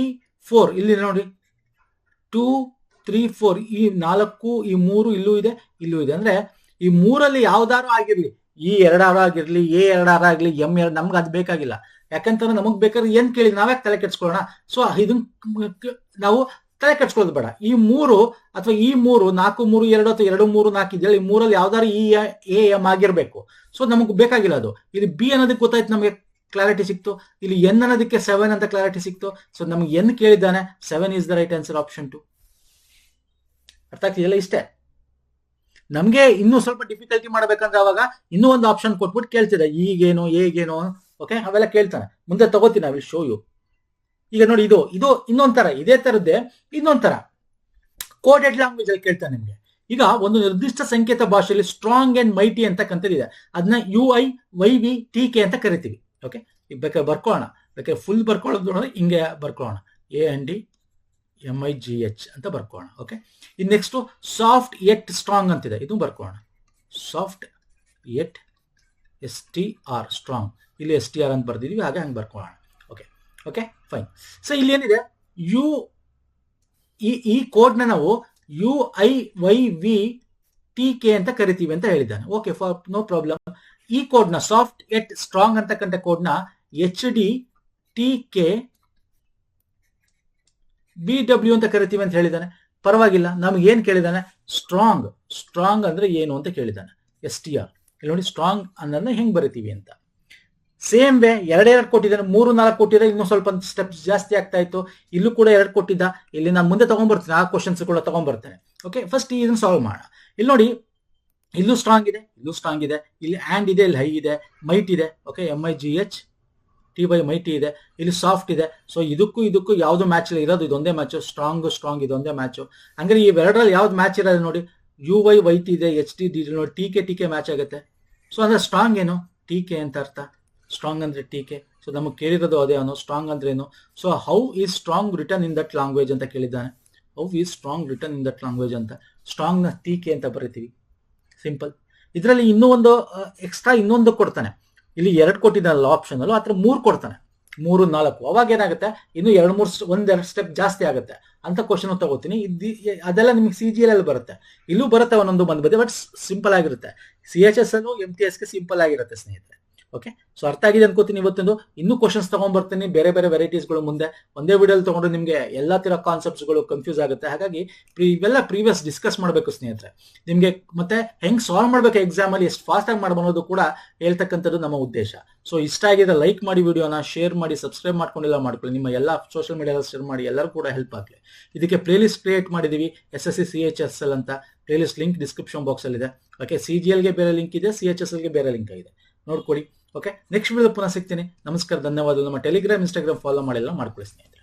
4 ಇಲ್ಲಿ ನೋಡಿ, 2, 3, 4 ಈ 4, ಈ 3 ಇಲ್ಲೂ ಇದೆ, ಇಲ್ಲೂ ಇದೆ. ಅಂದ್ರೆ ಈ 3ರಲ್ಲಿ ಯಾವ್ದಾರು ಆಗಿರ್ಲಿ, E2 ಆಗಿರ್ಲಿ, A2 ಆಗ್ಲಿ, M2, ನಮ್ಗೆ ಅದು ಬೇಕಾಗಿಲ್ಲ. ಯಾಕಂತಂದ್ರೆ ನಮಗ್ ಬೇಕಾದ್ರೆ ಏನ್ ಕೇಳಿ ನಾವೇ ತಲೆ ಕೆಡ್ಸ್ಕೊಳ್ಳೋಣ. ಸೊ ಇದನ್ ನಾವು ತಲೆ ಕೆಡ್ಸ್ಕೊಳ್ಳೋದು ಬೇಡ. ಈ 3 ಅಥವಾ ಈ 3, 4, 3, 2 ಅಥವಾ 2, 3, 4 ಇದೆಯಲ್ಲ, ಈ 3ರಲ್ಲಿ ಯಾವ್ದಾರು EAM ಆಗಿರ್ಬೇಕು. ಸೊ ನಮಗ್ ಬೇಕಾಗಿಲ್ಲ ಅದು. ಇಲ್ಲಿ ಬಿ ಅನ್ನೋದಕ್ಕೆ ಗೊತ್ತಾಯ್ತು, ನಮಗೆ ಕ್ಲಾರಿಟಿ ಸಿಕ್ತು. ಇಲ್ಲಿ ಎನ್ ಅನ್ನೋದಕ್ಕೆ 7 ಅಂತ ಕ್ಲಾರಿಟಿ ಸಿಕ್ತು. ಸೊ ನಮ್ಗೆ ಎನ್ ಕೇಳಿದ್ದಾನೆ, 7 is the right answer, option 2. ಅರ್ಥ ಆಗ್ತಿದೆಯಲ್ಲ. ಇಷ್ಟೇ, ನಮ್ಗೆ ಇನ್ನೂ ಸ್ವಲ್ಪ ಡಿಫಿಕಲ್ಟಿ ಮಾಡ್ಬೇಕಂದ್ರೆ ಅವಾಗ ಇನ್ನೂ ಒಂದು ಆಪ್ಷನ್ ಕೊಟ್ಬಿಟ್ಟು ಕೇಳ್ತಿದ್ದೆ, ಈಗೇನು ಹೇಗೇನು, ಓಕೆ, ಅವೆಲ್ಲ ಕೇಳ್ತಾನೆ. ಮುಂದೆ ತಗೋತೀನಿ, ಐ ವಿಲ್ ಶೋ ಯು. ಈಗ ನೋಡಿ, ಇದು ಇನ್ನೊಂಥರ, ಇದೇ ತರದ್ದೇ ಇನ್ನೊಂಥರ ಕೋಡೆಡ್ ಲ್ಯಾಂಗ್ವೇಜ್ ಅಲ್ಲಿ ಕೇಳ್ತಾನೆ ನಿಮ್ಗೆ. ಈಗ ಒಂದು ನಿರ್ದಿಷ್ಟ ಸಂಕೇತ ಭಾಷೆಯಲ್ಲಿ ಸ್ಟ್ರಾಂಗ್ ಅಂಡ್ ಮೈಟಿ ಅಂತಕ್ಕಂಥದ್ದಿದೆ, ಅದನ್ನ UIYVTK ಅಂತ ಕರಿತೀವಿ. ಓಕೆ, ಈಗ ಬೇಕಾದ್ರೆ ಬರ್ಕೊಳ್ಳೋಣ, ಬೇಕಾದ್ರೆ ಫುಲ್ ಬರ್ಕೊಳ್ಳೋದು ಹಿಂಗೆ ಬರ್ಕೊಳ್ಳೋಣ, ANDMIGH ಅಂತ ಬರ್ಕೊಳ್ಳೋಣ. Okay, in next soft at strong ಅಂತಿದೆ, ಇದು ಬರ್ಕೊಳ್ಳೋಣ. ಸಾಫ್ಟ್ ಎಟ್ STR ಸ್ಟ್ರಾಂಗ್, ಇಲ್ಲಿ STR ಅಂತ ಬರ್ದಿದೀವಿ, ಹಾಗೆ ಹಂಗೆ ಬರ್ಕೊಳ್ಳೋಣ. Okay okay fine. ಸೊ ಇಲ್ಲಿ ಏನಿದೆ, ಈ ಕೋಡ್ನ ನಾವು UIYVTK ಅಂತ ಕರಿತೀವಿ ಅಂತ ಹೇಳಿದ್ದಾನೆ. Okay, for no problem. ಈ ಕೋಡ್ನ ಸಾಫ್ಟ್ ಎಟ್ ಸ್ಟ್ರಾಂಗ್ ಅಂತಕ್ಕಂಥ ಕೋಡ್ನ HDTKBW ಅಂತ ಕರಿತೀವಿ ಅಂತ ಹೇಳಿದ್ದಾನೆ. ಪರವಾಗಿಲ್ಲ, ನಮ್ಗೆ ಏನ್ ಕೇಳಿದಾನೆ, ಸ್ಟ್ರಾಂಗ್ ಅಂದ್ರೆ ಏನು ಅಂತ ಕೇಳಿದಾನೆ. STR ಇಲ್ಲಿ ನೋಡಿ, ಸ್ಟ್ರಾಂಗ್ ಅನ್ನೋದನ್ನ ಹೆಂಗ್ ಬರಿತೀವಿ ಅಂತ. ಸೇಮ್ ವೇ ಎರಡೆರಡು ಕೊಟ್ಟಿದ್ದಾನೆ, 3-4 ಕೊಟ್ಟಿದ್ದ ಇನ್ನೂ ಸ್ವಲ್ಪ ಸ್ಟೆಪ್ಸ್ ಜಾಸ್ತಿ ಆಗ್ತಾ ಇತ್ತು. ಇಲ್ಲೂ ಕೂಡ 2 ಕೊಟ್ಟಿದ್ದ, ಇಲ್ಲಿ ನಾನು ಮುಂದೆ ತಗೊಂಡ್ಬರ್ತೀನಿ, ಆ ಕ್ವಶನ್ಸ್ ಕೂಡ ತಗೊಂಡ್ಬರ್ತೇನೆ. ಓಕೆ, ಫಸ್ಟ್ ಇದನ್ನ ಸಾಲ್ವ್ ಮಾಡೋಣ. ಇಲ್ಲಿ ನೋಡಿ, ಇಲ್ಲೂ ಸ್ಟ್ರಾಂಗ್ ಇದೆ, ಇಲ್ಲೂ ಸ್ಟ್ರಾಂಗ್ ಇದೆ, ಇಲ್ಲಿ ಆ್ಯಂಡ್ ಇದೆ, ಇಲ್ಲಿ ಹೈ ಇದೆ, ಮೈಟ್ ಇದೆ. ಓಕೆ, MIGH TY ಮೈಟಿ ಇದೆ, ಇಲ್ಲಿ ಸಾಫ್ಟ್ ಇದೆ. ಸೊ ಇದಕ್ಕೂ ಯಾವ್ದು ಮ್ಯಾಚ್ ಇಲ್ಲ, ಇರೋದು ಇದೊಂದೇ ಮ್ಯಾಚ್, ಸ್ಟ್ರಾಂಗ್ ಇದೊಂದೇ ಮ್ಯಾಚು. ಹಂಗಾರೆ ಇವೆರಡರಲ್ಲಿ ಯಾವ್ದು ಮ್ಯಾಚ್ ಇರೋದು ನೋಡಿ, UYYT ಇದೆ, HTD ನೋಡಿ, TK ಮ್ಯಾಚ್ ಆಗುತ್ತೆ. ಸೊ ಅಂದ್ರೆ ಸ್ಟ್ರಾಂಗ್ ಏನು, TK ಅಂತ ಅರ್ಥ. ಸ್ಟ್ರಾಂಗ್ ಅಂದ್ರೆ TK. ಸೊ ನಮಗೆ ಕೇಳಿರೋದು ಅದೇ, ಅವನು ಸ್ಟ್ರಾಂಗ್ ಅಂದ್ರೆ ಏನು. So how is strong return in that language ಅಂತ ಕೇಳಿದ್ದಾನೆ. How is strong return in that language ಅಂತ, ಸ್ಟ್ರಾಂಗ್ ನ TK ಅಂತ ಬರೀತೀವಿ, ಸಿಂಪಲ್. ಇದರಲ್ಲಿ ಇನ್ನೂ ಒಂದು ಎಕ್ಸ್ಟ್ರಾ ಇನ್ನೊಂದು ಕೊಡ್ತಾನೆ. ಇಲ್ಲಿ 2 ಕೊಟ್ಟಿದ್ದಾನಲ್ಲ ಆಪ್ಷನ್ ಅಲ್ಲೂ, ಹತ್ರ 3 ಕೊಡ್ತಾನೆ, 3-4. ಅವಾಗ ಏನಾಗುತ್ತೆ, ಇನ್ನು 2-3 ಸ್ಟೆಪ್ ಜಾಸ್ತಿ ಆಗುತ್ತೆ ಅಂತ ಕ್ವಶನ್ ತಗೋತೀನಿ. ಅದೆಲ್ಲ ನಿಮ್ಗೆ CGL ಅಲ್ಲಿ ಬರುತ್ತೆ, ಇಲ್ಲೂ ಬರುತ್ತೆ ಒಂದೊಂದು ಬಂದ್ಬತ್ತೆ, ಬಟ್ ಸಿಂಪಲ್ ಆಗಿರುತ್ತೆ. CHS ಅಲ್ಲೂ MTSಗೆ ಸಿಂಪಲ್ ಆಗಿರುತ್ತೆ ಸ್ನೇಹಿತರೆ. ಓಕೆ, ಸೊ ಅರ್ಥ ಆಗಿದೆ ಅನ್ಕೋತೀನಿ. ಇವತ್ತೊಂದು ಇನ್ನೂ ಕ್ವಶನ್ಸ್ ತಗೊಂಡ್ಬರ್ತೀನಿ, ಬೇರೆ ವೆರೈಟೀಸ್ಗಳು. ಮುಂದೆ ಒಂದೇ ವಿಡಿಯೋಲಿ ತಗೊಂಡ್ರೆ ನಿಮಗೆ ಎಲ್ಲಾ ತರ ಕಾನ್ಸೆಪ್ಟ್ಸ್ಗಳು ಕನ್ಫ್ಯೂಸ್ ಆಗುತ್ತೆ. ಹಾಗಾಗಿ ಇವೆಲ್ಲ ಪ್ರೀವಿಯಸ್ ಡಿಸ್ಕಸ್ ಮಾಡಬೇಕು ಸ್ನೇಹಿತರೆ. ನಿಮಗೆ ಮತ್ತೆ ಹೆಂಗ್ ಸಾಲ್ವ್ ಮಾಡ್ಬೇಕು ಎಕ್ಸಾಮ್ ಅಲ್ಲಿ, ಎಷ್ಟು ಫಾಸ್ಟ್ ಆಗಿ ಮಾಡಬಹುದು ಕೂಡ ಹೇಳ್ತಕ್ಕಂಥದ್ದು ನಮ್ಮ ಉದ್ದೇಶ. ಸೊ ಇಷ್ಟ ಆಗಿದೆ ಲೈಕ್ ಮಾಡಿ, ವಿಡಿಯೋನ ಶೇರ್ ಮಾಡಿ, ಸಬ್ಸ್ಕ್ರೈಬ್ ಮಾಡ್ಕೊಂಡಿಲ್ಲ ಮಾಡ್ಕೊಳ್ಳಿ, ನಿಮ್ಮ ಎಲ್ಲ ಸೋಷಿಯಲ್ ಮೀಡಿಯಾದಲ್ಲಿ ಶೇರ್ ಮಾಡಿ, ಎಲ್ಲರೂ ಕೂಡ ಹೆಲ್ಪ್ ಆಗಲಿ. ಇದಕ್ಕೆ ಪ್ಲೇಲಿಸ್ಟ್ ಕ್ರಿಯೇಟ್ ಮಾಡಿದೀವಿ, SSC CHSL ಅಂತ ಪ್ಲೇಲಿಸ್ಟ್ ಲಿಂಕ್ ಡಿಸ್ಕ್ರಿಪ್ಷನ್ ಬಾಕ್ಸ್ ಅಲ್ಲಿ ಇದೆ. ಓಕೆ, CGLಗೆ ಬೇರೆ ಲಿಂಕ್ ಇದೆ, CHSLಗೆ ಬೇರೆ ಲಿಂಕ್ ಇದೆ, ನೋಡ್ಕೊಳ್ಳಿ. ಓಕೆ, ನೆಕ್ಸ್ಟ್ ವಿಡಿಯೋ ಪುನಃ ಸಿಗ್ತೀನಿ. ನಮಸ್ಕಾರ, ಧನ್ಯವಾದ. ನಮ್ಮ ಟೆಲಿಗ್ರಾಮ್, ಇನ್ಸ್ಟಾಗ್ರಾಮ್ ಫಾಲೋ ಮಾಡಿಲ್ಲ ಮಾಡ್ಕೊಳ್ಳಿ ಸ್ನೇಹಿತರೆ.